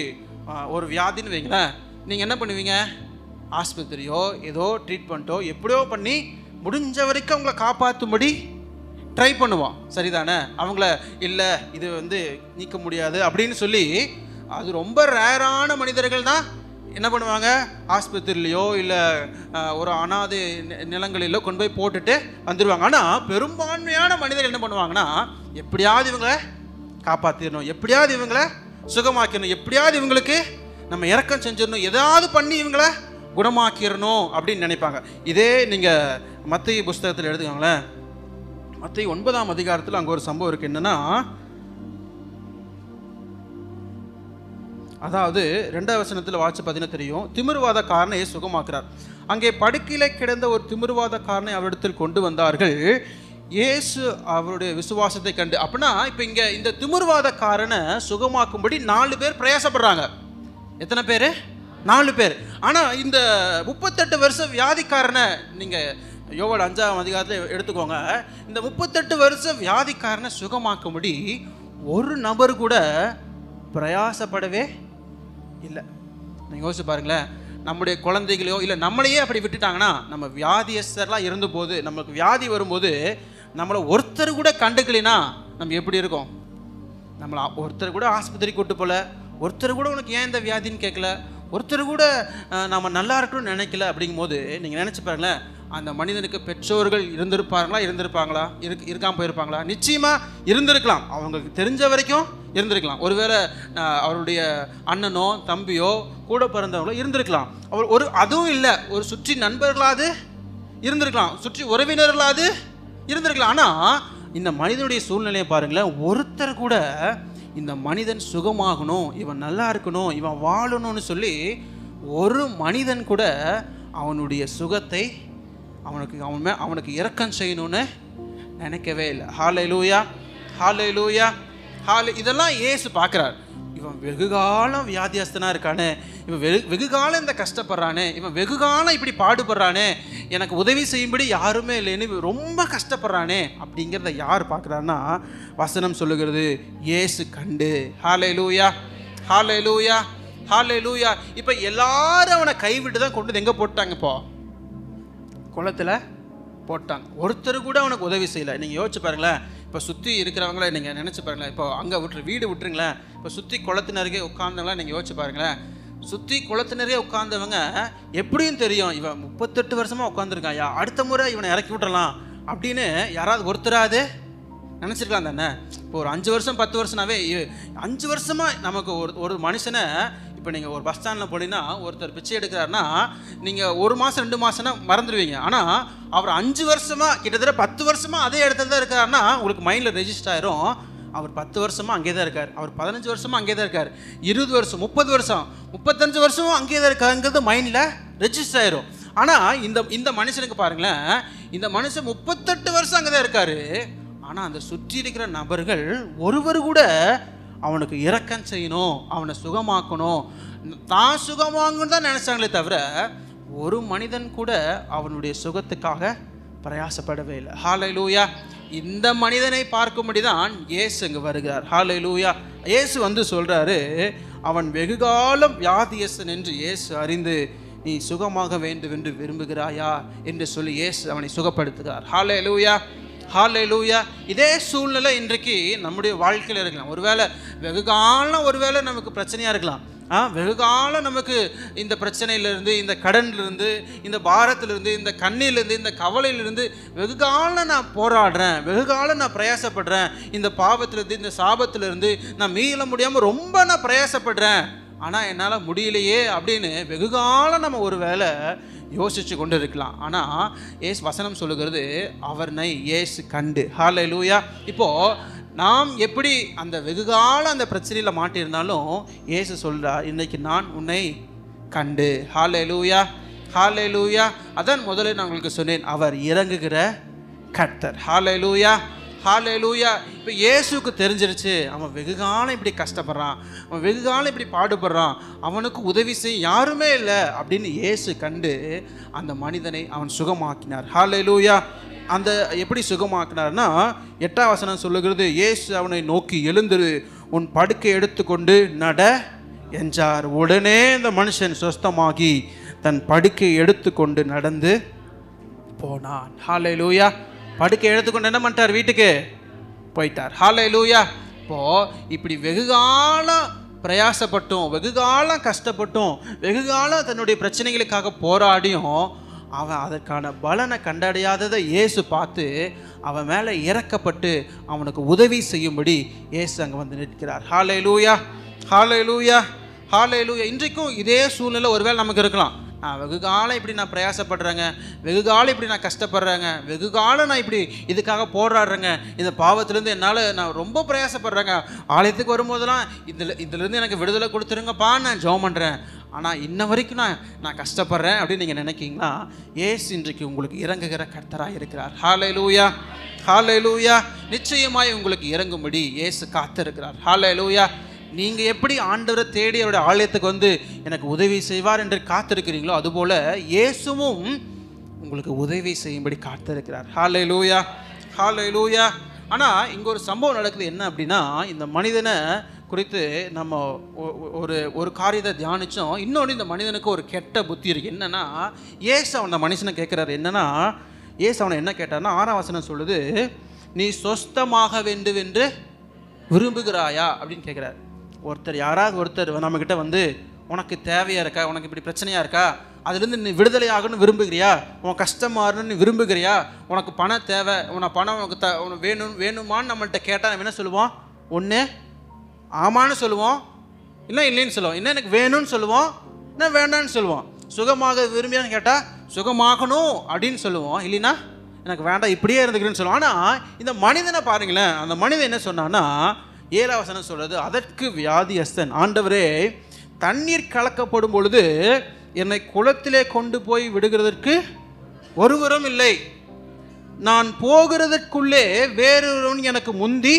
ஒரு வியாதின்னு வைங்களேன், நீங்கள் என்ன பண்ணுவீங்க? ஆஸ்பத்திரியோ ஏதோ ட்ரீட்மெண்ட்டோ எப்படியோ பண்ணி முடிஞ்ச வரைக்கும் அவங்கள காப்பாற்றும்படி ட்ரை பண்ணுவோம், சரிதானே? அவங்கள இல்லை இது நீக்க முடியாது அப்படின்னு சொல்லி, அது ரொம்ப ரேரான மனிதர்கள் தான் என்ன பண்ணுவாங்க, ஆஸ்பத்திரியிலையோ இல்லை ஒரு அனாதை நிலங்களிலோ கொண்டு போய் போட்டுட்டு வந்துடுவாங்க. ஆனால் பெரும்பான்மையான மனிதர்கள் என்ன பண்ணுவாங்கன்னா, எப்படியாவது இவங்களை காப்பாற்றிடணும், எப்படியாவது இவங்களை சுகமாக்கிடணும், எப்படியாவது இவங்களுக்கு நம்ம இரக்கம் செஞ்சிடணும், ஏதாவது பண்ணி இவங்களை குணமாக்கிடணும் அப்படின்னு நினைப்பாங்க. இதே நீங்கள் மத்தேயு புஸ்தகத்தில் எடுத்துக்கோங்களேன். மத்தேயு 9ஆம் அதிகாரத்தில் அங்கே ஒரு சம்பவம் இருக்குது. என்னென்னா, அதாவது 2ஆம் வசனத்தில் வாட்சி பார்த்தீங்கன்னா தெரியும், திமிர்வாதக்காரனை சுகமாக்குறார். அங்கே படுக்கையில் கிடந்த ஒரு திமிர்வாதக்காரனை அவரிடத்தில் கொண்டு வந்தார்கள். இயேசு அவருடைய விசுவாசத்தை கண்டு, அப்படின்னா இப்போ இங்கே இந்த திமிர்வாதக்காரனை சுகமாக்கும்படி 4 பேர் பிரயாசப்படுறாங்க. எத்தனை பேர்? 4 பேர். ஆனால் இந்த 38 வருஷம் வியாதிக்காரனை நீங்கள் யோவான் 5ஆம் அதிகாரத்தில் எடுத்துக்கோங்க. இந்த 38 வருஷம் வியாதிக்காரனை சுகமாக்கும்படி ஒரு நபர் கூட பிரயாசப்படவே இல்லை. நீங்கள் யோசிச்சு பாருங்களேன், நம்முடைய குழந்தைகளையோ இல்லை நம்மளையே அப்படி விட்டுட்டாங்கன்னா, நம்ம வியாதியஸ்தர்லாம் இருந்தபோது, நமக்கு வியாதி வரும்போது நம்மளை ஒருத்தர் கூட கண்டுக்கலைன்னா நம்ம எப்படி இருக்கோம்? நம்மளை ஒருத்தர் கூட ஆஸ்பத்திரி கூட்டு போல, ஒருத்தர் கூட உனக்கு ஏன் இந்த வியாதின்னு கேட்கல, ஒருத்தர் கூட நம்ம நல்லா இருக்கணும்னு நினைக்கல. அப்படிங்கும்போது நீங்கள் நினச்சி பாருங்களேன், அந்த மனிதனுக்கு பெற்றோர்கள் இருந்திருப்பாங்களா, இருக்காமல் போயிருப்பாங்களா? நிச்சயமாக இருந்திருக்கலாம், அவங்களுக்கு தெரிஞ்ச வரைக்கும் இருந்திருக்கலாம். ஒருவேளை அவருடைய அண்ணனோ தம்பியோ கூட பிறந்தவங்களோ இருந்திருக்கலாம். அதுவும் இல்லை, ஒரு சுற்றி நண்பர்களாவது இருந்திருக்கலாம், சுற்றி உறவினர்களாவது இருந்திருக்கலாம். ஆனால் இந்த மனிதனுடைய சூழ்நிலையை பாருங்களேன், ஒருத்தர் கூட இந்த மனிதன் சுகமாகணும், இவன் நல்லா இருக்கணும், இவன் வாழணும்னு சொல்லி ஒரு மனிதன் கூட அவனுடைய சுகத்தை அவனுக்கு இரக்கம் செய்யணும்னு நினைக்கவே இல்லை. ஹல்லேலூயா, ஹல்லேலூயா, இதெல்லாம் இயேசு பார்க்குறார். இவன் வெகுகாலம் வியாதியஸ்தனாக இருக்கானே, இவன் வெகுகாலம் இந்த கஷ்டப்படுறானே, இவன் வெகுகாலம் இப்படி பாடுபடுறானே, எனக்கு உதவி செய்யும்படி யாருமே இல்லைன்னு ரொம்ப கஷ்டப்படுறானே அப்படிங்கிறத யார் பார்க்குறாருன்னா, வசனம் சொல்லுகிறது இயேசு கண்டு. ஹல்லேலூயா, ஹல்லேலூயா, ஹல்லேலூயா. இப்போ எல்லாரும் அவனை கைவிட்டு தான் கொண்டு எங்கே போட்டாங்க? இப்போ குளத்தில் போட்டாங்க. ஒருத்தர் கூட அவனுக்கு உதவி செய்யலை. நீங்கள் யோசிச்சு பாருங்களேன், இப்போ சுற்றி இருக்கிறவங்கள நீங்கள் நினச்சி பாருங்களேன். இப்போ அங்கே வீடு விட்டுருங்களேன், இப்போ சுற்றி குளத்தினருகே உட்கார்ந்தவங்கள நீங்கள் யோசிச்சு பாருங்களேன். சுற்றி குளத்தினரே உட்கார்ந்தவங்க எப்படியும் தெரியும், இவன் 38 வருஷமாக உட்காந்துருக்காயா, அடுத்த முறை இவனை இறக்கி விட்டுறலாம் அப்படின்னு யாராவது ஒருத்தராது நினச்சிருக்கலாம் தானே? இப்போ ஒரு 5 வருஷம் 10 வருஷம்னாவே 5 வருஷமாக நமக்கு ஒரு மனுஷனை, இப்போ நீங்கள் ஒரு பஸ் ஸ்டாண்டில் போனீங்கன்னா ஒருத்தர் பிச்சை எடுக்கிறாருன்னா நீங்கள் 1 மாதம் 2 மாதம்னா மறந்துடுவீங்க. ஆனால் அவர் 5 வருஷமாக கிட்டத்தட்ட 10 வருஷமாக அதே இடத்துல தான் இருக்காருன்னா உங்களுக்கு மைண்டில் ரெஜிஸ்டர் ஆயிரும், அவர் 10 வருஷமாக அங்கே தான் இருக்கார், அவர் 15 வருஷமாக அங்கே தான் இருக்கார், 20 வருஷம் 30 வருஷம் 35 வருஷமும் அங்கே தான் இருக்காருங்கிறது மைண்டில் ரெஜிஸ்டர் ஆயிரும். ஆனால் இந்த மனுஷனுக்கு பாருங்களேன், இந்த மனுஷன் 38 வருஷம் அங்கே தான் இருக்காரு. ஆனால் அந்த சுற்றி இருக்கிற நபர்கள் ஒருவர் கூட அவனுக்கு இரக்கம் செய்யணும், அவனை சுகமாக்கணும், தான் சுகமாகணும்னு தான் நினைச்சாங்களே தவிர ஒரு மனிதன் கூட அவனுடைய சுகத்துக்காக பிரயாசப்படவே இல்லை. ஹல்லேலூயா. இந்த மனிதனை பார்க்கும்படி தான் இயேசு இங்கே வருகிறார். ஹல்லேலூயா. இயேசு வந்து சொல்றாரு, அவன் வெகுகாலம் வியாதியஸ்தன் என்று இயேசு அறிந்து நீ சுகமாக வேண்டும் என்று விரும்புகிறாயா என்று சொல்லி இயேசு அவனை சுகப்படுத்துகிறார். ஹல்லேலூயா, ஹல்லேலூயா. இதே சூழ்நிலை இன்றைக்கு நம்முடைய வாழ்க்கையில் இருக்கலாம். ஒருவேளை வெகுகாலம் ஒருவேளை நமக்கு பிரச்சனையாக இருக்கலாம். வெகுகாலம் நமக்கு இந்த பிரச்சனையிலிருந்து, இந்த கடன்லேருந்து, இந்த பாரத்திலிருந்து, இந்த கண்ணிலிருந்து, இந்த கவலையிலிருந்து வெகுகாலம் நான் போராடுறேன், வெகுகாலம் நான் பிரயாசப்படுறேன், இந்த பாவத்திலிருந்து இந்த சாபத்திலிருந்து நான் மீள முடியாமல் ரொம்ப நான் பிரயாசப்படுறேன், ஆனால் என்னால் முடியலையே அப்படின்னு வெகுகாலம் நம்ம ஒரு வேளை யோசிச்சு கொண்டு இருக்கலாம். ஆனால் ஏசு வசனம் சொல்லுகிறது அவனை இயேசு கண்டு. ஹல்லேலூயா. இப்போது நாம் எப்படி அந்த வெகுகாலம் அந்த பிரச்சனையில் மாட்டியிருந்தாலும் இயேசு சொல்கிறார், இன்றைக்கி நான் உன்னை கண்டு. ஹல்லேலூயா, ஹல்லேலூயா. அதான் முதல்ல நான் உங்களுக்கு சொன்னேன், அவர் இறங்குகிற கர்த்தர். ஹல்லேலூயா, ஹல்லேலூயா. இப்போ இயேசுக்கு தெரிஞ்சிருச்சு, அவன் வெகுகாலம் இப்படி கஷ்டப்படுறான், அவன் வெகுகாலம் இப்படி பாடுபடுறான், அவனுக்கு உதவி செய்ய யாருமே இல்லை அப்படின்னு இயேசு கண்டு அந்த மனிதனை அவன் சுகமாக்கினார். ஹல்லேலூயா. அந்த எப்படி சுகமாக்கினார்னா 8ஆம் வசனம் சொல்லுகிறது, இயேசு அவனை நோக்கி எழுந்திரு, உன் படுக்கை எடுத்துக்கொண்டு நட என்றார். உடனே இந்த மனுஷன் சுஸ்தமாகி தன் படுக்கை எடுத்துக்கொண்டு நடந்து போனான். ஹல்லேலூயா. படுக்கை எடுத்துக்கொண்டு என்ன பண்ணிட்டார்? வீட்டுக்கு போயிட்டார். ஹல்லேலூயா. இப்போ இப்படி வெகுகாலம் பிரயாசப்பட்டும், வெகு காலம் கஷ்டப்பட்டும், வெகு காலம் தன்னுடைய பிரச்சனைகளுக்காக போராடியும் அவன் அதற்கான பலனை கண்டடையாததை இயேசு பார்த்து அவன் மேலே இறக்கப்பட்டு அவனுக்கு உதவி செய்யும்படி இயேசு அங்கே வந்து நிற்கிறார். ஹல்லேலூயா, ஹல்லேலூயா, ஹல்லேலூயா. இன்றைக்கும் இதே சூழ்நிலை ஒருவேளை நமக்கு இருக்கலாம். நான் வெகு காலம் இப்படி நான் பிரயாசப்படுறேங்க, வெகு காலம் இப்படி நான் கஷ்டப்படுறேங்க, வெகு காலம் நான் இப்படி இதுக்காக போராடுறேங்க, இந்த பாவத்திலேருந்து நான் ரொம்ப பிரயாசப்படுறேங்க, ஆலயத்துக்கு வரும்போதெல்லாம் இதுலேருந்து எனக்கு விடுதலை கொடுத்துருங்கப்பா நான் ஜெபம் பண்ணுறேன், ஆனால் இன்ன வரைக்கும் நான் கஷ்டப்படுறேன் அப்படின்னு நீங்கள் நினைக்கிங்கன்னா, இயேசு இன்றைக்கு உங்களுக்கு இறங்குகிற கர்த்தராக இருக்கிறார். ஹல்லேலூயா, ஹல்லேலூயா. நிச்சயமாய் உங்களுக்கு இறங்கும்படி இயேசு காத்திருக்கிறார். ஹல்லேலூயா. நீங்கள் எப்படி ஆண்டவரை தேடி அவருடைய ஆலயத்துக்கு வந்து எனக்கு உதவி செய்வார் என்று காத்திருக்கிறீங்களோ, அதுபோல் இயேசுவும் உங்களுக்கு உதவி செய்யும்படி காத்திருக்கிறார். ஹல்லேலூயா, ஹல்லேலூயா. ஆனால் இங்கே ஒரு சம்பவம் நடக்குது. என்ன அப்படின்னா, இந்த மனிதனை குறித்து நம்ம ஒரு காரியத்தை தியானித்தோம். இன்னொன்று, இந்த மனிதனுக்கு ஒரு கெட்ட புத்தி இருக்குது. என்னென்னா, இயேசு அந்த மனுஷனை கேட்குறாரு. என்னென்னா, இயேசு அவனை என்ன கேட்டார்னா, 6ஆம் வசனம் சொல்லுது, நீ சொஸ்தமாக வேண்டும் என்று விரும்புகிறாயா அப்படின்னு கேட்குறாரு. யாராவது ஒருத்தர் நம்மக்கிட்ட வந்து, உனக்கு தேவையாக இருக்கா, உனக்கு இப்படி பிரச்சனையாக இருக்கா, அதுலேருந்து நீ விடுதலை ஆகணும்னு விரும்புகிறியா, உன் கஷ்டமாகணும்னு நீ விரும்புகிறியா, உனக்கு பணம் தேவை, பணம் உனக்கு வேணுமான்னு நம்மள்கிட்ட கேட்டால் நம்ம என்ன சொல்லுவோம்? ஒன்று ஆமான்னு சொல்லுவோம், இல்லை இல்லைன்னு சொல்லுவோம், இல்லை எனக்கு வேணும்னு சொல்லுவோம், இல்லை வேண்டான்னு சொல்லுவோம். சுகமாக விரும்பியான்னு கேட்டால் சுகமாகணும் அப்படின்னு சொல்லுவோம், இல்லைன்னா எனக்கு வேண்டாம் இப்படியே இருந்துக்கிறேன்னு சொல்லுவோம். ஆனால் இந்த மனிதனை பாருங்களேன், அந்த மனிதன் என்ன சொன்னான்னா, 7ஆம் வசனம் சொல்கிறது, அதற்கு வியாதியஸ்தன், ஆண்டவரே தண்ணீர் கலக்கப்படும் பொழுது என்னை குளத்திலே கொண்டு போய் விடுகிறதற்கு ஒருவரும் இல்லை, நான் போகிறதற்குள்ளே வேறொருவன் எனக்கு முந்தி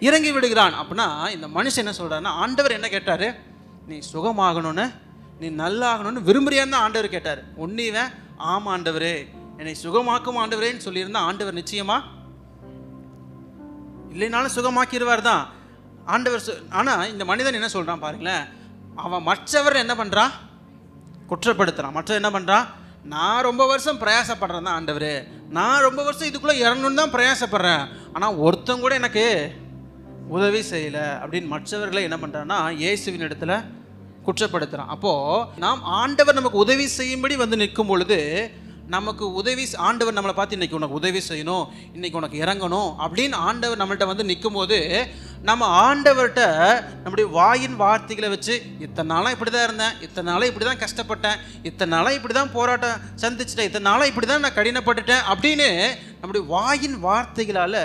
இறங்கி விடுகிறான். அப்படின்னா இந்த மனுஷன் என்ன சொல்கிறாருன்னா, ஆண்டவர் என்ன கேட்டார்? நீ சுகமாகணும்னு, நீ நல்லாகணும்னு விரும்புறியான்னு தான் ஆண்டவர் கேட்டார். ஒன்றிவன் ஆமாம் ஆண்டவரே என்னை சுகமாக்கும் ஆண்டவரேன்னு சொல்லியிருந்தா ஆண்டவர் நிச்சயமா இல்லைனாலும் சுகமாக்கிடுவார் தான் ஆண்டவர். ஆனால் இந்த மனிதன் என்ன சொல்கிறான் பாருங்களேன், அவன் மற்றவர் என்ன பண்ணுறான்? குற்றப்படுத்துகிறான். மற்றவர் என்ன பண்ணுறான்? நான் ரொம்ப வருஷம் பிரயாசப்படுறேன் தான் ஆண்டவர், நான் ரொம்ப வருஷம் இதுக்குள்ளே இறங்கணுன்னு தான் பிரயாசப்படுறேன், ஆனால் ஒருத்தங்க கூட எனக்கு உதவி செய்யலை அப்படின்னு மற்றவர்களை என்ன பண்ணுறான்னா இயேசுவின் இடத்துல குற்றப்படுத்துகிறான். அப்போது நாம் ஆண்டவர் நமக்கு உதவி செய்யும்படி வந்து நிற்கும் பொழுது, நமக்கு உதவி ஆண்டவர் நம்மளை பார்த்து இன்றைக்கி உனக்கு உதவி செய்யணும், இன்றைக்கி உனக்கு இறங்கணும் அப்படின்னு ஆண்டவர் நம்மள்கிட்ட வந்து நிற்கும் போது, நம்ம ஆண்டவர்கிட்ட நம்முடைய வாயின் வார்த்தைகளை வச்சு, இத்தனை நாளாக இப்படி தான் இருந்தேன், இத்தனை நாளாக இப்படி தான் கஷ்டப்பட்டேன், இத்தனை நாளாக இப்படி தான் போராட்டம் சந்திச்சிட்டேன், இத்தனை நாளாக இப்படி தான் நான் கடினப்பட்டுட்டேன் அப்படின்னு நம்முடைய வாயின் வார்த்தைகளால்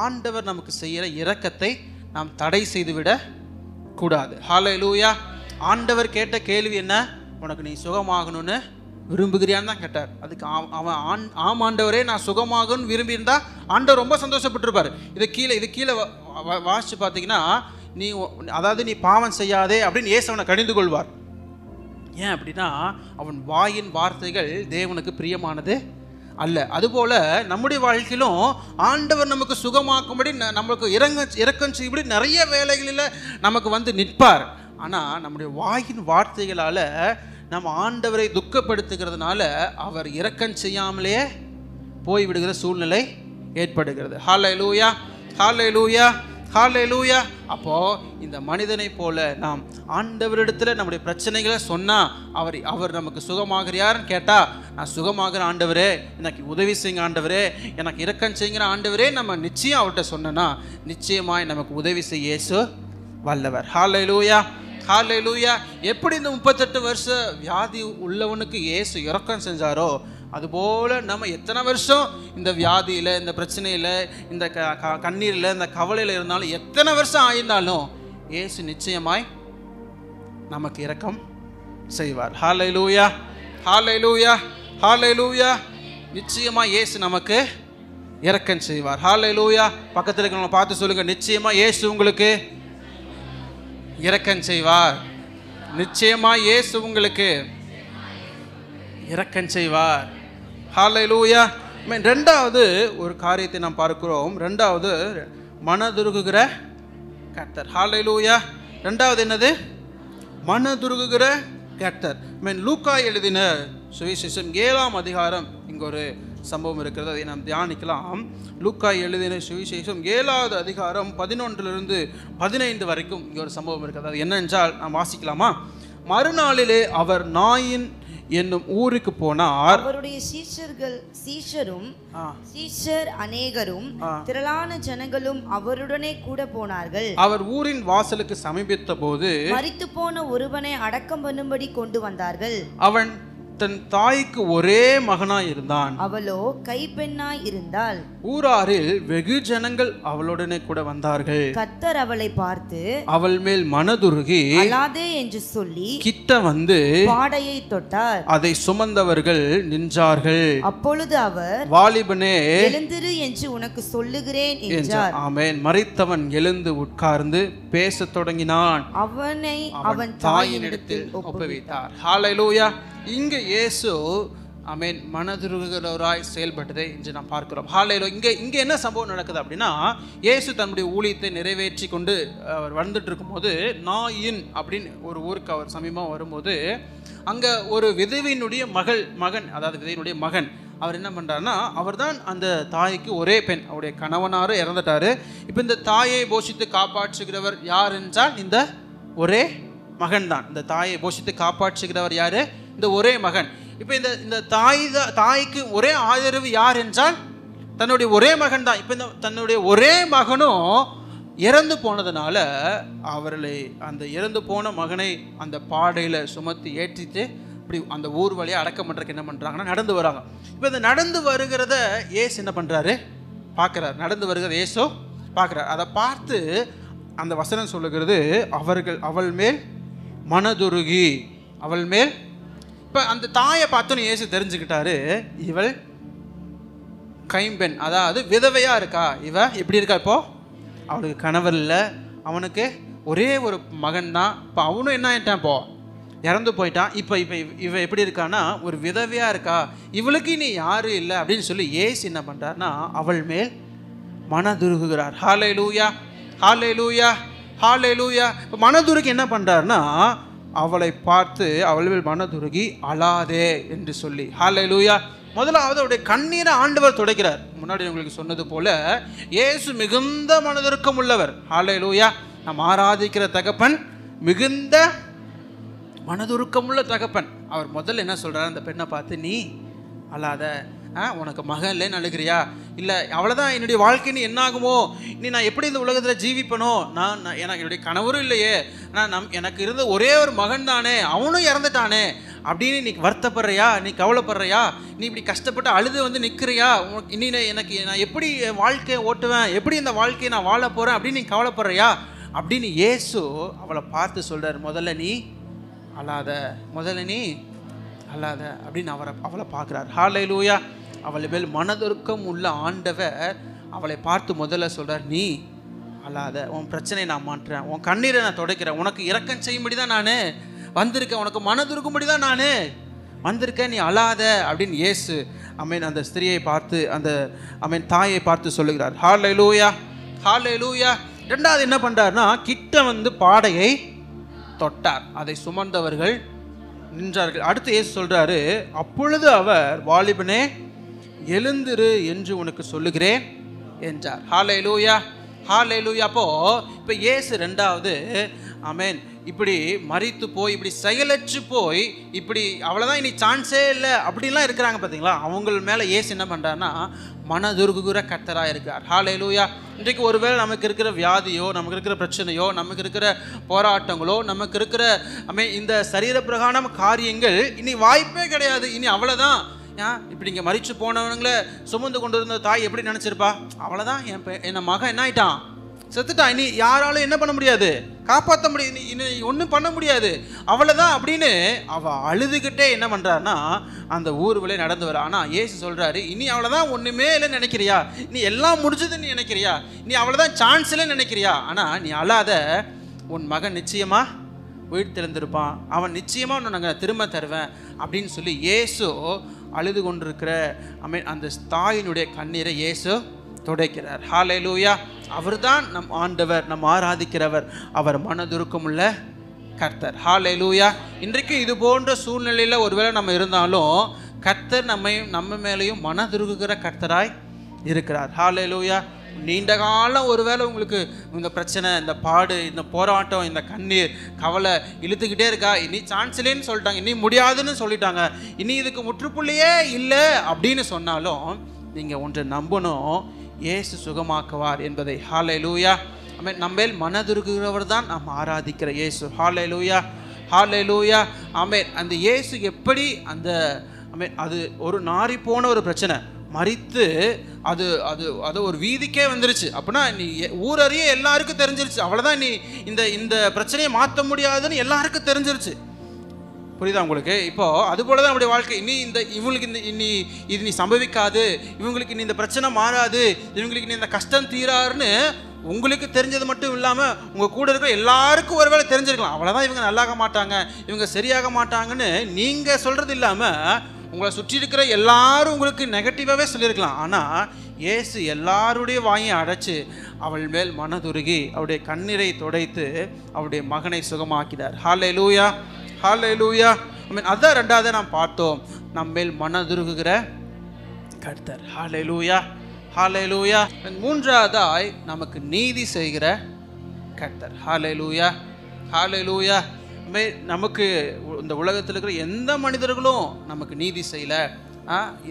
ஆண்டவர் நமக்கு செய்கிற இரக்கத்தை நாம் தடை செய்துவிட கூடாது. ஹல்லேலூயா. ஆண்டவர் கேட்ட கேள்வி என்ன? உனக்கு நீ சுகமாகணும்னு விரும்புகிறியான்னு தான் கேட்டார். அதுக்கு அவன் ஆம் ஆண்டவரே நான் சுகமாகணும்னு விரும்பியிருந்தா ஆண்டவர் ரொம்ப சந்தோஷப்பட்டிருப்பார். இது கீழே வாசித்து பார்த்தீங்கன்னா, நீ பாவம் செய்யாதே அப்படின்னு இயேசு அவனை கடிந்து கொள்வார். ஏன் அப்படின்னா, அவன் வாயின் வார்த்தைகள் தேவனுக்கு பிரியமானது அல்ல. அதுபோல் நம்முடைய வாழ்க்கையிலும் ஆண்டவர் நமக்கு சுகமாக்கும்படி, நம்மளுக்கு இரக்கம் செய்யும்படி நிறைய வேலைகளில் நமக்கு வந்து நிற்பார். ஆனால் நம்முடைய வாயின் வார்த்தைகளால் நம்ம ஆண்டவரை துக்கப்படுத்துகிறதுனால அவர் இரக்கம் செய்யாமலே போய்விடுகிற சூழ்நிலை ஏற்படுகிறது. ஹல்லேலூயா, ஹல்லேலூயா, ஹல்லேலூயா. அப்போது இந்த மனிதனை போல நாம் ஆண்டவரிடத்தில் நம்முடைய பிரச்சனைகளை சொன்னால் அவர் நமக்கு சுகமாகிறாருன்னு கேட்டால், நான் சுகமாகிற ஆண்டவரே எனக்கு உதவி செய்யுங்க ஆண்டவரே, எனக்கு இரக்கம் செய்யுங்கிற ஆண்டவரே நம்ம நிச்சயம் அவர்கிட்ட சொன்னோன்னா நிச்சயமாய் நமக்கு உதவி செய்ய இயேசு வல்லவர். ஹல்லேலூயா, ஹல்லேலூயா. எப்படி இந்த 38 வருஷ வியாதி உள்ளவனுக்கு இயேசு இரக்கம் செஞ்சாரோ, அதுபோல் நம்ம எத்தனை வருஷம் இந்த வியாதியில், இந்த பிரச்சனையில், இந்த கண்ணீரில், இந்த கவலையில் இருந்தாலும், எத்தனை வருஷம் ஆயிருந்தாலும் இயேசு நிச்சயமாய் நமக்கு இரக்கம் செய்வார். ஹல்லேலூயா, ஹல்லேலூயா, ஹல்லேலூயா. நிச்சயமாக இயேசு நமக்கு இரக்கம் செய்வார். ஹல்லேலூயா. பக்கத்தில் இருக்கிறவங்களை பார்த்து சொல்லுங்கள், நிச்சயமாக இயேசு உங்களுக்கு இரக்கம் செய்வார். நிச்சயமாக இயேசு உங்களுக்கு இரக்கம் செய்வார். ஹல்லேலூயா. ரெண்டாவது ஒரு காரியத்தை நாம் பார்க்கிறோம். ரெண்டாவது மனதுருகுகிற கர்த்தர். ஹல்லேலூயா. ரெண்டாவது என்னது? மனதுருகுகிற கர்த்தர். லூக்கா எழுதின சுவிசேஷம் 7ஆம் அதிகாரம், இங்கே ஒரு சம்பவம் இருக்கிறது. அதை நாம் தியானிக்கலாம். லூக்கா எழுதின சுவிசேஷம் 7வது அதிகாரம் 11 to 15 வரைக்கும் இங்கே ஒரு சம்பவம் இருக்கிறது. அது என்னென்றால் நாம் வாசிக்கலாமா? மறுநாளிலே அவர் நாயின் என்னும் ஊருக்கு போனார். அவருடைய சீஷர் அநேகரும் திரளான ஜனங்களும் அவருடனே கூட போனார்கள். அவர் ஊரின் வாசலுக்கு சமீபித்த போது மரித்து போன ஒருவனை அடக்கம் பண்ணும்படி கொண்டு வந்தார்கள். அவன் தன் தாய்க்கு ஒரே மகனாய் இருந்தான். அவளோ கைப்பெண்ணாய் இருந்தாள். ஊராரில் வெகு ஜனங்கள் அவளுடனே கூட வந்தார்கள். கர்த்தர் அவளை பார்த்து அவள் மேல் மனதுருகி அழாதே என்று சொல்லி கிட்ட வந்து பாடையை தொட்டார். அதை சுமந்தவர்கள் நின்றார்கள். அப்பொழுது அவர், வாலிபனே எழுந்திரு என்று உனக்கு சொல்லுகிறேன் என்றார். ஆமென். மரித்தவன் எழுந்து உட்கார்ந்து பேசத் தொடங்கினான். அவனை அவன் தாயினிடத்தில் ஒப்புவித்தார். ஹல்லேலூயா. இங்கே இயேசு ஆமென் மனதுருகிறவராய் செயல்பட்டதை இன்று நாம் பார்க்கிறோம். ஹல்லேலூயா. இங்கே என்ன சம்பவம் நடக்குது அப்படின்னா, இயேசு தன்னுடைய ஊழியத்தை நிறைவேற்றி கொண்டு அவர் வந்துட்டு இருக்கும்போது நாயின் அப்படின்னு ஒரு ஊருக்கு அவர் சமீபமாக வரும்போது அங்கே ஒரு விதவையினுடைய மகன், அதாவது விதவையினுடைய மகன், அவர் என்ன பண்ணுறாருன்னா, அவர் தான் அந்த தாய்க்கு ஒரே பெண். அவருடைய கணவனாரும் இறந்துட்டார். இப்போ இந்த தாயை போஷித்து காப்பாற்றுகிறவர் யார் என்றால் இந்த ஒரே மகன் தான். இந்த தாயை போஷித்து காப்பாற்றுகிறவர் யார்? இந்த ஒரே மகன். இப்போ இந்த தாய்க்கு ஒரே ஆதரவு யார் என்றால் தன்னுடைய ஒரே மகன் தான். இப்போ இந்த தன்னுடைய ஒரே மகனும் இறந்து போனதுனால அவர்களை அந்த இறந்து போன மகனை அந்த பாடையில் சுமத்தி ஏற்றிட்டு இப்படி அந்த ஊர் வழியாக அடக்கம் பண்ணுறதுக்கு என்ன பண்ணுறாங்கன்னா நடந்து வராங்க. இப்போ இந்த நடந்து வருகிறத ஏசு என்ன பண்ணுறாரு? பார்க்குறாரு. நடந்து வருகிறத ஏசோ பார்க்குறாரு. அதை பார்த்து அந்த வசனம் சொல்லுகிறது, அவள் மேல் மனதுருகி, அவள் மேல். இப்போ அந்த தாயை பார்த்தோன்னு இயேசு தெரிஞ்சுக்கிட்டாரு, இவள் கைம்பெண், அதாவது விதவையாக இருக்கா. இவ எப்படி இருக்கா? இப்போ அவளுக்கு கணவர் இல்லை, அவனுக்கு ஒரே ஒரு மகன் தான். இப்போ அவனும் என்ன ஆயிட்டான்? இப்போ இறந்து போயிட்டான். இப்போ இவ எப்படி இருக்கான்னா ஒரு விதவையாக இருக்கா, இவளுக்கு இனி யாரும் இல்லை அப்படின்னு சொல்லி இயேசு என்ன பண்ணுறாருன்னா அவள் மேல் மனதுருகுகிறார். ஹல்லேலூயா, ஹல்லேலூயா, ஹல்லேலூயா. இப்போ மனதுருகி என்ன பண்ணுறாருன்னா அவளை பார்த்து அவள் மேல் மனதுருகி அழாதே என்று சொல்லி. ஹல்லேலூயா. முதலாவது அவருடைய கண்ணீரை ஆண்டவர் துடைக்கிறார். முன்னாடி உங்களுக்கு சொன்னது போல இயேசு மிகுந்த மனதுருக்கம் உள்ளவர். ஹல்லேலூயா. நாம் ஆராதிக்கிற தகப்பன் மிகுந்த மனதுருக்கமுள்ள தகப்பன். அவர் முதல்ல என்ன சொல்கிறார்? அந்த பெண்ணை பார்த்து, நீ அழாத, உனக்கு மகன் இல்லைன்னு அழுகிறியா? இல்லை அவ்வளோதான், என்னுடைய வாழ்க்கை நீ என்ன ஆகுமோ, நீ நான் எப்படி இந்த உலகத்தில் ஜீவிப்பனோ, எனக்கு என்னுடைய கணவரும் இல்லையே, ஆனால் எனக்கு இருந்த ஒரே ஒரு மகன் தானே, அவனும் இறந்துட்டானே அப்படின்னு நீ வருத்தப்படுறியா? நீ கவலைப்படுறியா? நீ இப்படி கஷ்டப்பட்டு அழுது வந்து நிற்கிறியா? இனி நான் எப்படி வாழ்க்கையை ஓட்டுவேன், எப்படி இந்த வாழ்க்கையை நான் வாழ போகிறேன் அப்படின்னு நீ கவலைப்படுறியா அப்படின்னு இயேசு அவளை பார்த்து சொல்கிறார், முதல்ல நீ அழாத, முதல்ல நீ அழாத அப்படின்னு அவளை பார்க்குறார். ஹல்லேலூயா. அவளை மேல் மனதுருக்கம் உள்ள ஆண்டவர் அவளை பார்த்து முதல்ல சொல்கிறார், நீ அழாத, உன் பிரச்சனையை நான் மாற்றுறேன், உன் கண்ணீரை நான் துடைக்கிறேன், உனக்கு இரக்கம் செய்யும்படி தான் நான் வந்திருக்கேன், உனக்கு மனதுருக்கும்படி தான் நான் வந்திருக்கேன், நீ அழாத அப்படின்னு இயேசு ஆமென் அந்த ஸ்திரியை பார்த்து அந்த ஆமென் தாயை பார்த்து சொல்லுகிறார். ஹல்லேலூயா, ஹல்லேலூயா. ரெண்டாவது என்ன பண்ணுறாருன்னா கிட்ட வந்து பாடையை தொட்டார். அதை சுமந்தவர்கள் நின்றார்கள். அடுத்து இயேசு சொல்றாரு, அப்பொழுது அவர், வாலிபனே எழுந்திரு என்று உனக்கு சொல்லுகிறேன் என்றார். ஹல்லேலூயா, ஹல்லேலூயா. அப்போ இப்போ இயேசு ரெண்டாவது ஆமென் இப்படி மரித்து போய் இப்படி செயலற்று போய் இப்படி அவ்வளோதான் இனி சான்ஸே இல்லை அப்படிலாம் இருக்கிறாங்க பார்த்தீங்களா, அவங்க மேலே இயேசு என்ன பண்ணுறாருன்னா மனதுருகுகிற கர்த்தராக இருக்கார். ஹல்லேலூயா. இன்றைக்கு ஒருவேளை நமக்கு இருக்கிற வியாதியோ, நமக்கு இருக்கிற பிரச்சனையோ, நமக்கு இருக்கிற போராட்டங்களோ, நமக்கு இருக்கிற இந்த சரீர பிரகாரம் காரியங்கள் இனி வாய்ப்பே கிடையாது, இனி அவ்வளோதான். இப்படி இங்கே மரிச்சு போனவங்களை சுமந்து கொண்டு இருந்த தாய் எப்படி நினச்சிருப்பா? அவ்வளோதான், என் மகன் என்ன ஆயிட்டான், செத்துட்டான், இனி யாராலும் என்ன பண்ண முடியாது, காப்பாற்ற முடியாது, இனி ஒன்றும் பண்ண முடியாது, அவ்வளோதான் அப்படின்னு அவள் அழுதுகிட்டே என்ன பண்ணுறாருன்னா அந்த ஊர் வழியே நடந்து வர. ஆனால் இயேசு சொல்கிறாரு, இனி அவ்வளோதான், ஒன்றுமே இல்லைன்னு நினைக்கிறியா, நீ எல்லாம் முடிஞ்சதுன்னு நினைக்கிறியா, நீ அவ்வளோதான் சான்ஸ் இல்லைன்னு நினைக்கிறியா, ஆனால் நீ அழாத, உன் மகன் நிச்சயமாக உயிர் தெளிந்திருப்பான், அவன் நிச்சயமாக உன்னை நாங்கள் திரும்ப தருவேன் அப்படின்னு சொல்லி இயேசு அழுது கொண்டிருக்கிற அந்த தாயினுடைய கண்ணீரை இயேசு துடைக்கிறார். ஹல்லேலூயா. அவர்தான் நம் ஆண்டவர், நம் ஆராதிக்கிறவர், அவர் மனதுருக்கமுள்ள கர்த்தர். ஹல்லேலூயா. இன்றைக்கு இது போன்ற சூழ்நிலையில் ஒருவேளை நம்ம இருந்தாலும் கர்த்தர் நம்ம மேலேயும் மனதுருகுகிற கர்த்தராய் இருக்கிறார். ஹல்லேலூயா. நீண்ட காலம் ஒருவேளை உங்களுக்கு இந்த பிரச்சனை, இந்த பாடு, இந்த போராட்டம், இந்த கண்ணீர், கவலை இழுத்துக்கிட்டே இருக்கா, இனி சான்ஸ் இல்லைன்னு சொல்லிட்டாங்க, இனி முடியாதுன்னு சொல்லிட்டாங்க, இனி இதுக்கு முற்றுப்புள்ளியே இல்லை அப்படின்னு சொன்னாலும் நீங்கள் ஒன்று நம்பணும், இயேசு சுகமாக்குவார் என்பதை. ஹல்லேலூயா. ஆமென். நம்மேல் மனதுருகுகிறவர் தான் நாம் ஆராதிக்கிற இயேசு. ஹல்லேலூயா, ஹல்லேலூயா. ஆமென். அந்த இயேசு எப்படி அந்த ஆமென், அது ஒரு நாரி போன ஒரு பிரச்சனை மறித்து அது அது அது ஒரு வீதிக்கே வந்துருச்சு அப்படின்னா நீ ஊரறிய எல்லாருக்கும் தெரிஞ்சிருச்சு, அவ்வளோதான், நீ இந்த பிரச்சனையை மாற்ற முடியாதுன்னு எல்லாருக்கும் தெரிஞ்சிருச்சு. புரியுதா உங்களுக்கு? இப்போ அதுபோல தான் நம்முடைய வாழ்க்கை. இவங்களுக்கு இது நீ சம்பவிக்காது, இவங்களுக்கு இனி இந்த பிரச்சனை மாறாது, இவங்களுக்கு இனி இந்த கஷ்டம் தீராருன்னு உங்களுக்கு தெரிஞ்சது மட்டும் இல்லாமல் உங்கள் கூட இருக்கிற எல்லாருக்கும் ஒருவேளை தெரிஞ்சிருக்கலாம். அவ்வளோதான், இவங்க நல்லாக மாட்டாங்க, இவங்க சரியாக மாட்டாங்கன்னு நீங்கள் சொல்கிறது இல்லாமல் உங்களை சுற்றி இருக்கிற எல்லாரும் உங்களுக்கு நெகட்டிவாகவே சொல்லியிருக்கலாம். ஆனால் இயேசு எல்லாருடைய வாயை அடைச்சு அவள் மேல் மனதுருகி அவருடைய கண்ணீரை துடைத்து அவருடைய மகனை சுகமாக்கினார். ஹல்லேலூயா, ஹல்லேலூயா. அதான் ரெண்டாவது நாம் பார்த்தோம், நம்ம மேல் மனதுருகுகிற கர்த்தர். ஹல்லேலூயா, ஹல்லேலூயா. மூன்றாவதாய் நமக்கு நீதி செய்கிற கர்த்தர். ஹல்லேலூயா, ஹல்லேலூயா. நமக்கு இந்த உலகத்தில் இருக்கிற எந்த மனிதர்களும் நமக்கு நீதி செய்யலை.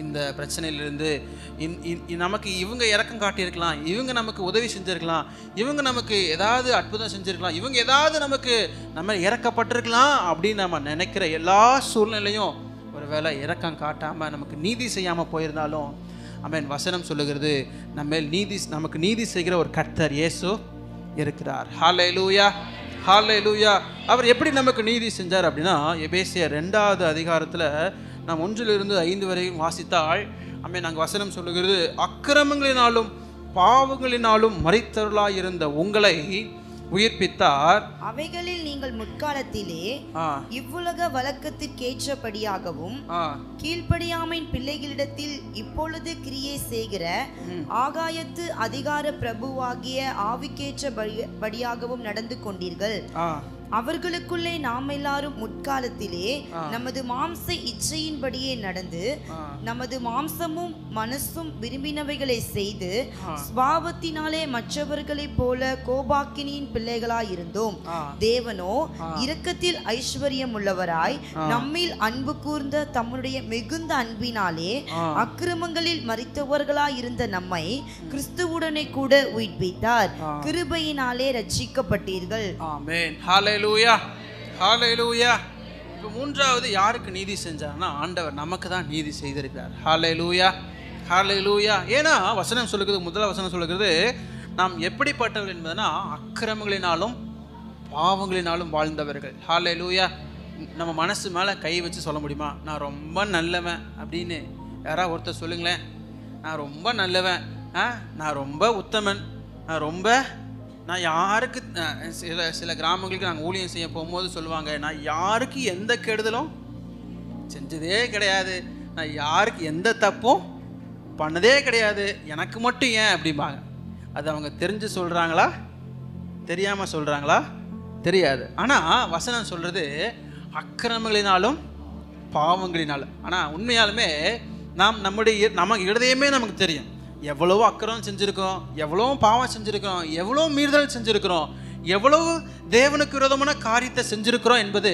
இந்த பிரச்சனையிலிருந்து நமக்கு இவங்க இரக்கம் காட்டியிருக்கலாம், இவங்க நமக்கு உதவி செஞ்சுருக்கலாம், இவங்க நமக்கு ஏதாவது அற்புதம் செஞ்சுருக்கலாம், இவங்க ஏதாவது நம்ம இறக்கப்பட்டிருக்கலாம் அப்படின்னு நம்ம நினைக்கிற எல்லா சூழ்நிலையும் ஒரு வேளை இரக்கம் காட்டாமல் நமக்கு நீதி செய்யாமல் போயிருந்தாலும் ஆமென், வசனம் சொல்லுகிறது நமக்கு நீதி செய்கிற ஒரு கர்த்தர் இயேசு இருக்கிறார். ஹல்லேலூயா, ஹல்லேலூயா. அவர் எப்படி நமக்கு நீதி செஞ்சார் அப்படின்னா, எபேசியர் 2வது அதிகாரத்தில் நாம் 1-5 வரையும் வாசித்தால் ஆமென், நாங்கள் வசனம் சொல்லுகிறது, அக்கிரமங்களினாலும் பாவங்களினாலும் மரித்தவர்களாய் இருந்த உங்களை உயிர்ப்பித்தார். அவைகளில் நீங்கள் முற்காலத்திலே இவ்வுலக வழக்கத்திற்கேற்றபடியாகவும் கீழ்ப்படியாமையின் பிள்ளைகளிடத்தில் இப்பொழுது கிரியை செய்கிற ஆகாயத்து அதிகார பிரபுவாகிய ஆவிக்கேற்றபடியாகவும் நடந்து கொண்டீர்கள். அவர்களுக்குள்ளே நாம் எல்லாரும் முற்காலத்திலே நமது மாம்ச இச்சையின்படியே நடந்து நமது மாம்சமும் மனசும் விரும்பினவைகளை செய்து சுபாவத்தினாலே மற்றவர்களைப் போல கோபாக்கினியின் பிள்ளைகளாயிருந்தோம். தேவனோ இரக்கத்தில் ஐஸ்வர்யம் உள்ளவராய் நம்மில் அன்பு கூர்ந்த தம்முடைய மிகுந்த அன்பினாலே அக்கிரமங்களில் மரித்தவர்களாயிருந்த நம்மை கிறிஸ்துவுடனே கூட உயிர்ப்பித்தார். கிருபையினாலே ரட்சிக்கப்பட்டீர்கள். ஆமென். ஹல்லேலூயா, ஹல்லேலூயா. இப்போ மூன்றாவது யாருக்கு நீதி செஞ்சார்னா, ஆண்டவர் நமக்கு தான் நீதி செய்திருக்கிறார். ஹல்லேலூயா, ஹல்லேலூயா. ஏன்னா வசனம் சொல்லுகிறது, முதல் வசனம் சொல்லுகிறது, நாம் எப்படிப்பட்டவர்கள் என்பதுனா அக்கிரமங்களினாலும் பாவங்களினாலும் வாழ்ந்தவர்கள். ஹல்லேலூயா. நம்ம மனசு மேலே கை வச்சு சொல்ல முடியுமா, நான் ரொம்ப நல்லவன் அப்படின்னு? யாராவது ஒருத்தர் சொல்லுங்களேன், நான் ரொம்ப நல்லவன், நான் ரொம்ப உத்தமன், நான் யாருக்கு சில கிராமங்களுக்கு நாங்கள் ஊழியம் செய்ய போகும்போது சொல்லுவாங்க, நான் யாருக்கு எந்த கெடுதலும் செஞ்சதே கிடையாது, நான் யாருக்கு எந்த தப்பும் பண்ணதே கிடையாது, எனக்கு மட்டும் ஏன் அப்படிம்பாங்க. அது அவங்க தெரிஞ்சு சொல்கிறாங்களா தெரியாமல் சொல்கிறாங்களா தெரியாது. ஆனால் வசனம் சொல்கிறது அக்கிரமங்களினாலும் பாவங்களினாலும். ஆனால் உண்மையாலுமே நமக்கு இருதயமே நமக்கு தெரியும், எவ்வளவோ அக்கிரமம் செஞ்சுருக்கிறோம், எவ்வளோ பாவம் செஞ்சுருக்கிறோம், எவ்வளோ மீறுதல் செஞ்சுருக்கிறோம், எவ்வளவு தேவனுக்கு விரோதமான காரியத்தை செஞ்சுருக்கிறோம் என்பது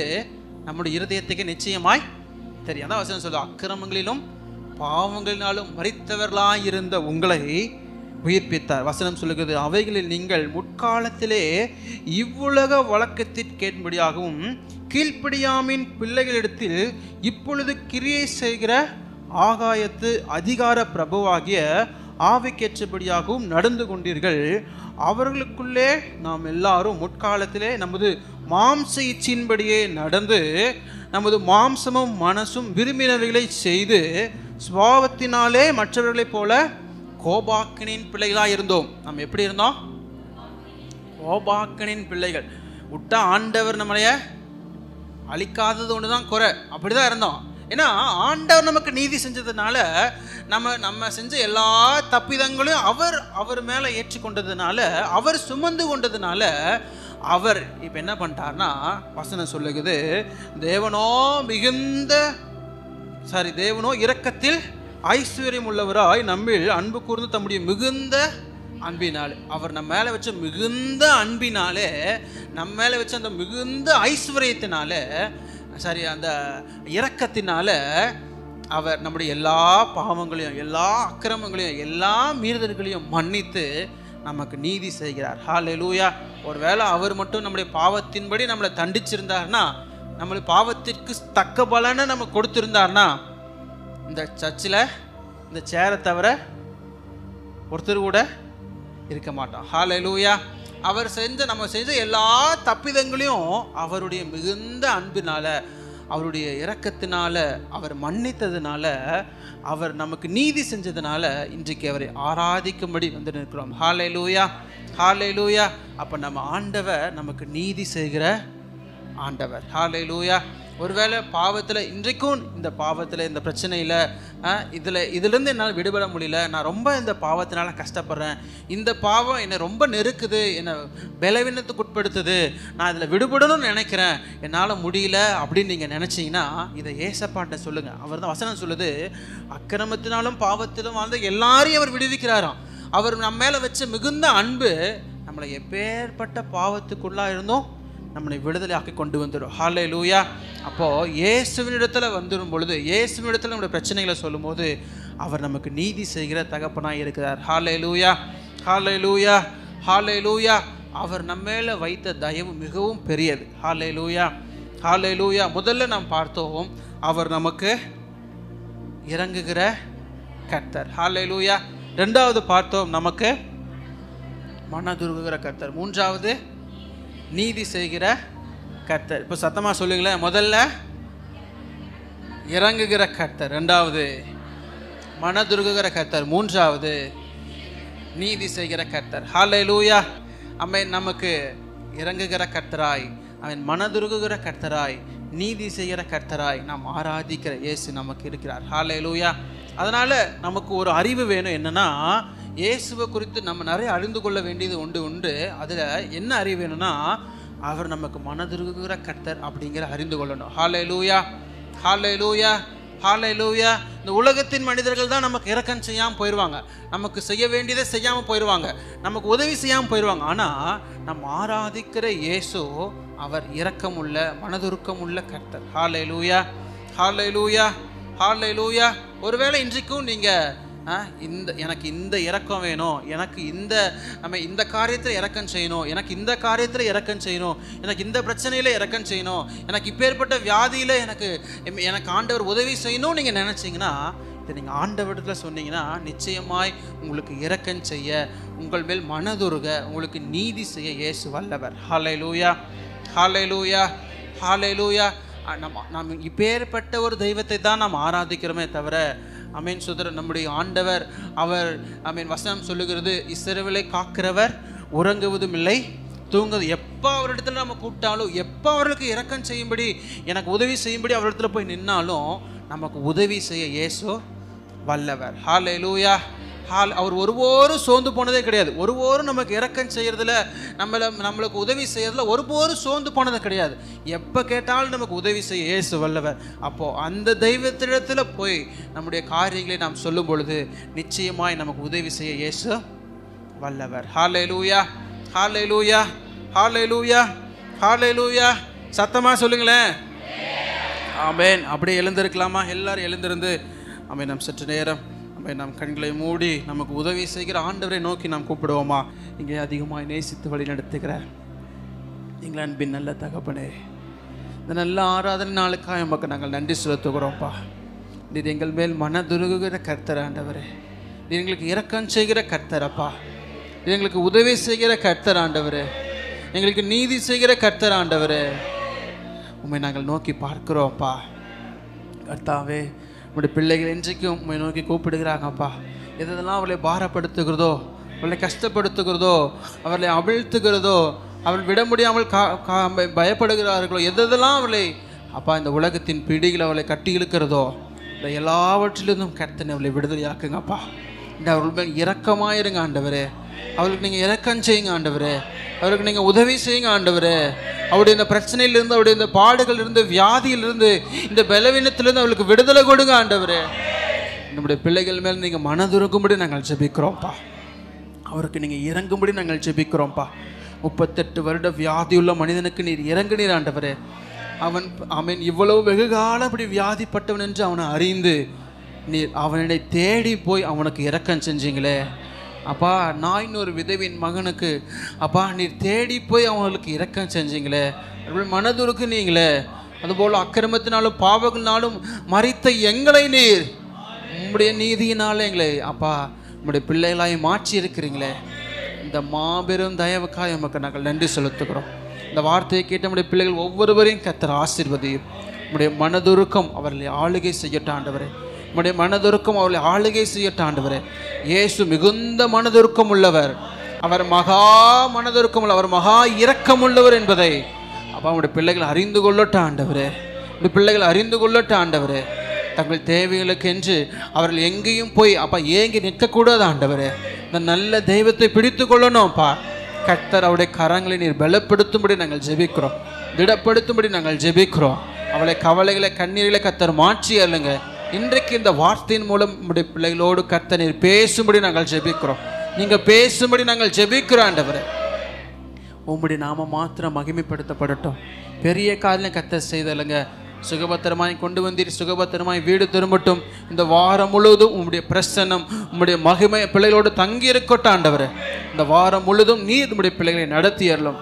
நம்முடைய இருதயத்துக்கு நிச்சயமாய் தெரியும். அதான் வசனம் சொல்லுவோம், அக்கிரமங்களிலும் பாவங்களினாலும் மரித்தவர்களாயிருந்த உங்களை உயிர்ப்பித்தார். வசனம் சொல்லுகிறது, அவைகளில் நீங்கள் முற்காலத்திலே இவ்வுலக வழக்கத்திற்கேற்படியாகவும் கீழ்ப்படியாமின் பிள்ளைகளிடத்தில் இப்பொழுது கிரியை செய்கிற ஆகாயத்து அதிகார பிரபுவாகிய ஆவிக்கேற்றபடியாகவும் நடந்து கொண்டீர்கள். அவர்களுக்குள்ளே நாம் எல்லாரும் முற்காலத்திலே நமது மாம்ச இச்சின்படியே நடந்து நமது மாம்சமும் மனசும் விரும்பினவைகளை செய்து சுபாவத்தினாலே மற்றவர்களைப் போல கோபாக்கினின் பிள்ளைகளாக இருந்தோம். நம்ம எப்படி இருந்தோம்? கோபாக்கினின் பிள்ளைகள். விட்டா ஆண்டவர் நம்மளைய அழிக்காதது ஒன்று தான் குறை, அப்படி தான் இருந்தோம். ஏன்னா ஆண்டவர் நமக்கு நீதி செஞ்சதுனால நம்ம செஞ்ச எல்லா தப்பிதங்களையும் அவர் மேலே ஏற்றுக்கொண்டதுனால, அவர் சுமந்து கொண்டதுனால, அவர் இப்போ என்ன பண்ணிட்டார்னா, வசனம் சொல்லுகிறது, தேவனோ மிகுந்த தேவனோ இரக்கத்தில் ஐஸ்வர்யம் உள்ளவராய் நம்மில் அன்பு கூர்ந்து தம்முடைய மிகுந்த அன்பினாலே, அவர் நம்ம மேலே வச்ச மிகுந்த அன்பினாலே, நம்ம மேலே வச்ச அந்த மிகுந்த ஐஸ்வர்யத்தினால, அந்த இரக்கத்தினால அவர் நம்முடைய எல்லா பாவங்களையும், எல்லா அக்கிரமங்களையும், எல்லா மீறுதல்களையும் மன்னித்து நமக்கு நீதி செய்கிறார். ஹல்லேலூயா. ஒருவேளை அவர் மட்டும் நம்முடைய பாவத்தின்படி நம்மளை தண்டிச்சிருந்தார்னா, நம்மளுடைய பாவத்திற்கு தக்க பலனை நம்ம கொடுத்திருந்தார்னா, இந்த சர்ச்சில் இந்த சேரை தவிர ஒருத்தர் கூட இருக்க மாட்டோம். ஹல்லேலூயா. அவர் நம்ம செஞ்ச எல்லா தப்பிதங்களையும் அவருடைய மிகுந்த அன்பினால, அவருடைய இரக்கத்தினால, அவர் மன்னித்ததுனால, அவர் நமக்கு நீதி செஞ்சதுனால இன்றைக்கு அவரை ஆராதிக்கும்படி வந்து நிற்கிறோம். ஹல்லேலூயா, ஹல்லேலூயா. அப்போ நம்ம ஆண்டவர் நமக்கு நீதி செய்கிற ஆண்டவர். ஹல்லேலூயா. ஒருவேளை பாவத்தில் இன்றைக்கும் இந்த பாவத்தில், இந்த பிரச்சனையில், இதிலேருந்து என்னால் விடுபட முடியல, நான் ரொம்ப இந்த பாவத்தினால கஷ்டப்படுறேன், இந்த பாவம் என்னை ரொம்ப நெருக்குது, என்னை பலவீனத்துக்கு உட்படுத்துது, நான் இதில் விடுபடணும்னு நினைக்கிறேன், என்னால் முடியல அப்படின்னு நீங்கள் நினச்சிங்கன்னா இதை ஏசப்பாட்ட சொல்லுங்கள். அவர் தான் வசனம் சொல்லுது, அக்கிரமத்தினாலும் பாவத்திலும் வாழ்ந்த எல்லாரையும் அவர் விடுவிக்கிறாராம். அவர் நம்ம மேலே வச்ச மிகுந்த அன்பு நம்மளை எப்பேற்பட்ட பாவத்துக்குள்ளாக இருந்தோம் நம்மளை விடுதலையாக்கி கொண்டு வந்துடும். ஹல்லேலூயா. அப்போது இயேசுவினிடத்தில் வந்துடும் பொழுது, இயேசுவினிடத்தில் நம்முடைய பிரச்சனைகளை சொல்லும்போது அவர் நமக்கு நீதி செய்கிற தகப்பனாக இருக்கிறார். ஹல்லேலூயா, ஹல்லேலூயா, ஹல்லேலூயா. அவர் நம்ம மேலே வைத்த தயவு மிகவும் பெரியது. ஹல்லேலூயா, ஹல்லேலூயா. முதல்ல நாம் பார்த்தோம், அவர் நமக்கு இறங்குகிற கர்த்தர். ஹல்லேலூயா. ரெண்டாவது பார்த்தோம், நமக்கு மனதுருகுகிற கர்த்தர். மூன்றாவது நீதி செய்கிற கர்த்தர். இப்போ சத்தமாக சொல்லுங்களேன். முதல்ல இறங்குகிற கர்த்தர், ரெண்டாவது மனதுருகுகிற கர்த்தர், மூன்றாவது நீதி செய்கிற கர்த்தர். ஹல்லேலூயா. அவன் நமக்கு இறங்குகிற கர்த்தராய், அவன் மனதுருகுகிற கர்த்தராய், நீதி செய்கிற கர்த்தராய் நாம் ஆராதிக்கிற இயேசு நமக்கு இருக்கிறார். ஹல்லேலூயா. அதனால் நமக்கு ஒரு அறிவு வேணும். என்னென்னா, இயேசுவை குறித்து நம்ம நிறைய அறிந்து கொள்ள வேண்டியது உண்டு. அதில் என்ன அறிவு வேணும்னா, அவர் நமக்கு மனதுருகுகிற கர்த்தர் அப்படிங்கிற அறிந்து கொள்ளணும். ஹல்லேலூயா, ஹல்லேலூயா, ஹல்லேலூயா. இந்த உலகத்தின் மனிதர்கள் தான் நமக்கு இரக்கம் செய்யாமல் போயிடுவாங்க, நமக்கு செய்ய வேண்டியதை செய்யாமல் போயிடுவாங்க, நமக்கு உதவி செய்யாமல் போயிடுவாங்க. ஆனால் நம்ம ஆராதிக்கிற இயேசு அவர் இரக்கமுள்ள, மனதுருக்கமுள்ள கர்த்தர். ஹல்லேலூயா, ஹல்லேலூயா, ஹல்லேலூயா. ஒருவேளை இன்றைக்கும் நீங்கள் எனக்கு இந்த இரக்கம் வேணும், எனக்கு இந்த காரியத்தில் இரக்கம் செய்யணும், எனக்கு இந்த காரியத்தில் இரக்கம் செய்யணும், எனக்கு இந்த பிரச்சனையில் இரக்கம் செய்யணும், எனக்கு இப்பேற்பட்ட வியாதியில் எனக்கு ஆண்டவர் உதவி செய்யணும்னு நீங்கள் நினச்சிங்கன்னா, இதை நீங்கள் ஆண்டவரிடத்தில் சொன்னீங்கன்னா நிச்சயமாய் உங்களுக்கு இரக்கம் செய்ய, உங்கள் மேல் மனதுருக, உங்களுக்கு நீதி செய்ய இயேசு வல்லவர். ஹல்லேலூயா, ஹல்லேலூயா, ஹல்லேலூயா. நம்ம இப்பேற்பட்ட ஒரு தெய்வத்தை தான் நாம் ஆராதிக்கிறோமே தவிர, அமேன் சுதரன், நம்முடைய ஆண்டவர் அவர் வசனம் சொல்லுகிறது, இஸ்ரவேலை காக்கிறவர் உறங்குவதும் இல்லை தூங்குவது. எப்போ அவரிடத்துல நம்ம கூப்பிட்டாலும், எப்போ அவர்களுக்கு இரக்கம் செய்யும்படி, எனக்கு உதவி செய்யும்படி அவரிடத்துல போய் நின்னாலும் நமக்கு உதவி செய்ய இயேசு வல்லவர். ஹல்லேலூயா. அவர் ஒருபோரும் சோர்ந்து போனதே கிடையாது. ஒருபோரும் நமக்கு இரக்கம் செய்யறதுல, நம்மளுக்கு உதவி செய்யறதுல ஒருபோரும் சோர்ந்து போனது கிடையாது. எப்போ கேட்டாலும் நமக்கு உதவி செய்ய இயேசு வல்லவர். அப்போது அந்த தெய்வத்திடத்தில் போய் நம்முடைய காரியங்களை நாம் சொல்லும் பொழுது நிச்சயமாய் நமக்கு உதவி செய்ய இயேசு வல்லவர். ஹல்லேலூயா, ஹல்லேலூயா, ஹல்லேலூயா, ஹல்லேலூயா. சத்தமாக சொல்லுங்களேன். ஆமென். அப்படியே எழுந்திருக்கலாமா? எல்லாரும் எழுந்திருந்து ஆமென். நாம் சற்று நேரம் நாம் கண்களை மூடி நமக்கு உதவி செய்கிற ஆண்டவரை நோக்கி நாம் கூப்பிடுவோமா? இங்கே அதிகமாக நேசித்து வழி நடத்துகிற எங்கள் அன்பின் நல்ல தகப்பனே, இந்த நல்ல ஆராதனை நாளுக்காக நமக்கு நாங்கள் நன்றி செலுத்துகிறோம்ப்பா. இது எங்கள் மேல் மனதுருகுகிற கர்த்தர் ஆண்டவரே, இது எங்களுக்கு இரக்கம் செய்கிற கர்த்தரப்பா, இது எங்களுக்கு உதவி செய்கிற கர்த்தர் ஆண்டவரே, எங்களுக்கு நீதி செய்கிற கர்த்தர் ஆண்டவரே, உண்மை நாங்கள் நோக்கி பார்க்கிறோம்ப்பா. கர்த்தாவே, உங்களுடைய பிள்ளைகள் இன்றைக்கும் உண்மை நோக்கி கூப்பிடுகிறாங்கப்பா. எதெல்லாம் அவர்களை பாரப்படுத்துகிறதோ, அவர்களை கஷ்டப்படுத்துகிறதோ, அவர்களை அவிழ்த்துகிறதோ, அவர்கள் விட முடியாமல் பயப்படுகிறார்களோ, எதெல்லாம் அவர்களை அப்பா இந்த உலகத்தின் பிடிகள் அவர்களை கட்டி இழுக்கிறதோ, இந்த எல்லாவற்றிலிருந்தும் கர்த்தனை அவர்களை விடுதலையாக்குங்கப்பா. இந்த அவர்கள் மேல் இரக்கமாயிருங்க ஆண்டவரே, அவர்களுக்கு நீங்கள் இரக்கம் செய்யுங்க ஆண்டவரே, அவருக்கு நீங்கள் உதவி செய்யுங்க ஆண்டவரே, அவருடைய இந்த பிரச்சனையிலிருந்து, அவருடைய இந்த பாடுகளிலிருந்து, வியாதியிலிருந்து, இந்த பலவீனத்திலிருந்து அவளுக்கு விடுதலை கொடுங்க ஆண்டவரே. நம்முடைய பிள்ளைகள் மேல் நீங்கள் மனதுருகும்படி நாங்கள் ஜெபிக்கிறோம்ப்பா. அவருக்கு நீங்கள் இறங்கும்படி நாங்கள் ஜெபிக்கிறோம்ப்பா. 38 வருட வியாதியுள்ள மனிதனுக்கு நீர் இறங்குனீர் ஆண்டவரே. அவன் இவ்வளவு வெகுகாலம் அப்படி வியாதிப்பட்டவன் என்று அவனை அறிந்து நீர் அவனை தேடி போய் அவனுக்கு இரக்கம் செஞ்சீங்களே அப்பா. நான் இன்னொரு விதவின் மகனுக்கு அப்பா நீர் தேடி போய் அவங்களுக்கு இரக்கம் செஞ்சீங்களே, அப்படி மனதுருக்கு நீங்களே. அதுபோல் அக்கிரமத்தினாலும் பாவங்களாலும் மரித்த எங்களை நீர் உம்முடைய நீதியினால எங்களை அப்பா உம்முடைய பிள்ளைகளாய் மாற்றி இருக்கிறீங்களே. இந்த மாபெரும் தயவுக்காக நமக்கு நாங்கள் நன்றி செலுத்துகிறோம். இந்த வார்த்தையை கேட்ட நம்முடைய பிள்ளைகள் ஒவ்வொருவரையும் கர்த்தர் ஆசீர்வதியும். நம்முடைய மனதுருக்கம் அவர்களை ஆளுகை செய்யட்டும் ஆண்டவரே. நம்முடைய மனதுருக்கம் அவர்களை ஆளுகை செய்யட்டும் ஆண்டவரே. இயேசு மிகுந்த மனதுருக்கம் உள்ளவர், அவர் மகா மனதுருக்கம் உள்ளவர், அவர் மகா இரக்கம் உள்ளவர் என்பதை அப்பா நம்முடைய பிள்ளைகள் அறிந்து கொள்ளட்டும் ஆண்டவரே. நம்முடைய பிள்ளைகள் அறிந்து கொள்ளட்டும் ஆண்டவரே. தங்கள் தேவைகளுக்கு என்று அவர்கள் எங்கேயும் போய் அப்பா ஏங்கி நிற்கக்கூடாது ஆண்டவரே. இந்த நல்ல தெய்வத்தை பிடித்து கொள்ளணும்ப்பா. கர்த்தர் அவருடைய கரங்களை நீர் பலப்படுத்தும்படி நாங்கள் ஜெபிக்கிறோம், திடப்படுத்தும்படி நாங்கள் ஜெபிக்கிறோம். அவளை கவலைகளை கண்ணீர்களை கர்த்தர் மாற்றி அல்லங்க. இன்றைக்கு இந்த வார்த்தையின் மூலம் நம்முடைய பிள்ளைகளோடு கர்த்தர் நீர் பேசும்படி நாங்கள் ஜெபிக்கிறோம். நீங்கள் பேசும்படி நாங்கள் ஜெபிக்கிறோம் ஆண்டவரே. உம்முடைய நாம மாத்திரம் மகிமைப்படுத்தப்படட்டும். பெரிய காரியம் கர்த்தர் செய்தல்லுங்க. சுகபத்திரமாய் கொண்டு வந்தீர், சுகபத்திரமாய் வீடு திரும்பட்டும். இந்த வாரம் முழுவதும் உம்முடைய பிரசன்னம், உம்முடைய மகிமை பிள்ளைகளோடு தங்கி இருக்கட்டும் ஆண்டவரே. இந்த வாரம் முழுவதும் நீர் உம்முடைய பிள்ளைகளை நடத்தி அருளும்.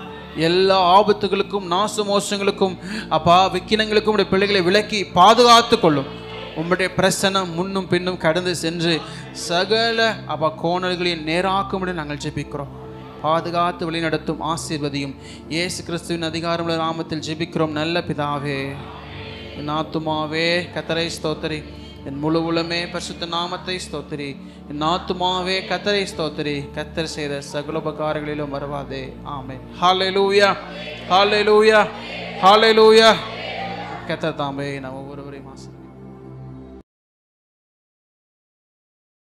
எல்லா ஆபத்துகளுக்கும் நாச மோசங்களுக்கும் அப்பா விக்கினங்களுக்கும் உடைய பிள்ளைகளை விலக்கி பாதுகாத்து கொள்ளும். உம்முடைய பிரசன்னம் முன்னும் பின்னும் கடந்து சென்று சகல அப்பா கோணல்களையும் நேராக்கும்படி நாங்கள் ஜெபிக்கிறோம். பாதுகாத்து வழிநடத்தும் ஆசீர்வதியும். இயேசு கிறிஸ்துவின் அதிகாரமுள்ள நாமத்தில் ஜெபிக்கிறோம் நல்ல பிதாவே. என் ஆத்துமாவே கர்த்தரை ஸ்தோத்திரி, என் முழு உலமே பரிசுத்த நாமத்தை ஸ்தோத்திரி. என் ஆத்துமாவே கர்த்தரை ஸ்தோத்திரி, கர்த்தர் செய்த சகல உபகாரங்களிலும் மறவாதே. ஆமென். ஹல்லேலூயா, ஹல்லேலூயா, ஹல்லேலூயா. கர்த்தர் தாமே நம்ம ஒவ்வொருவரையும்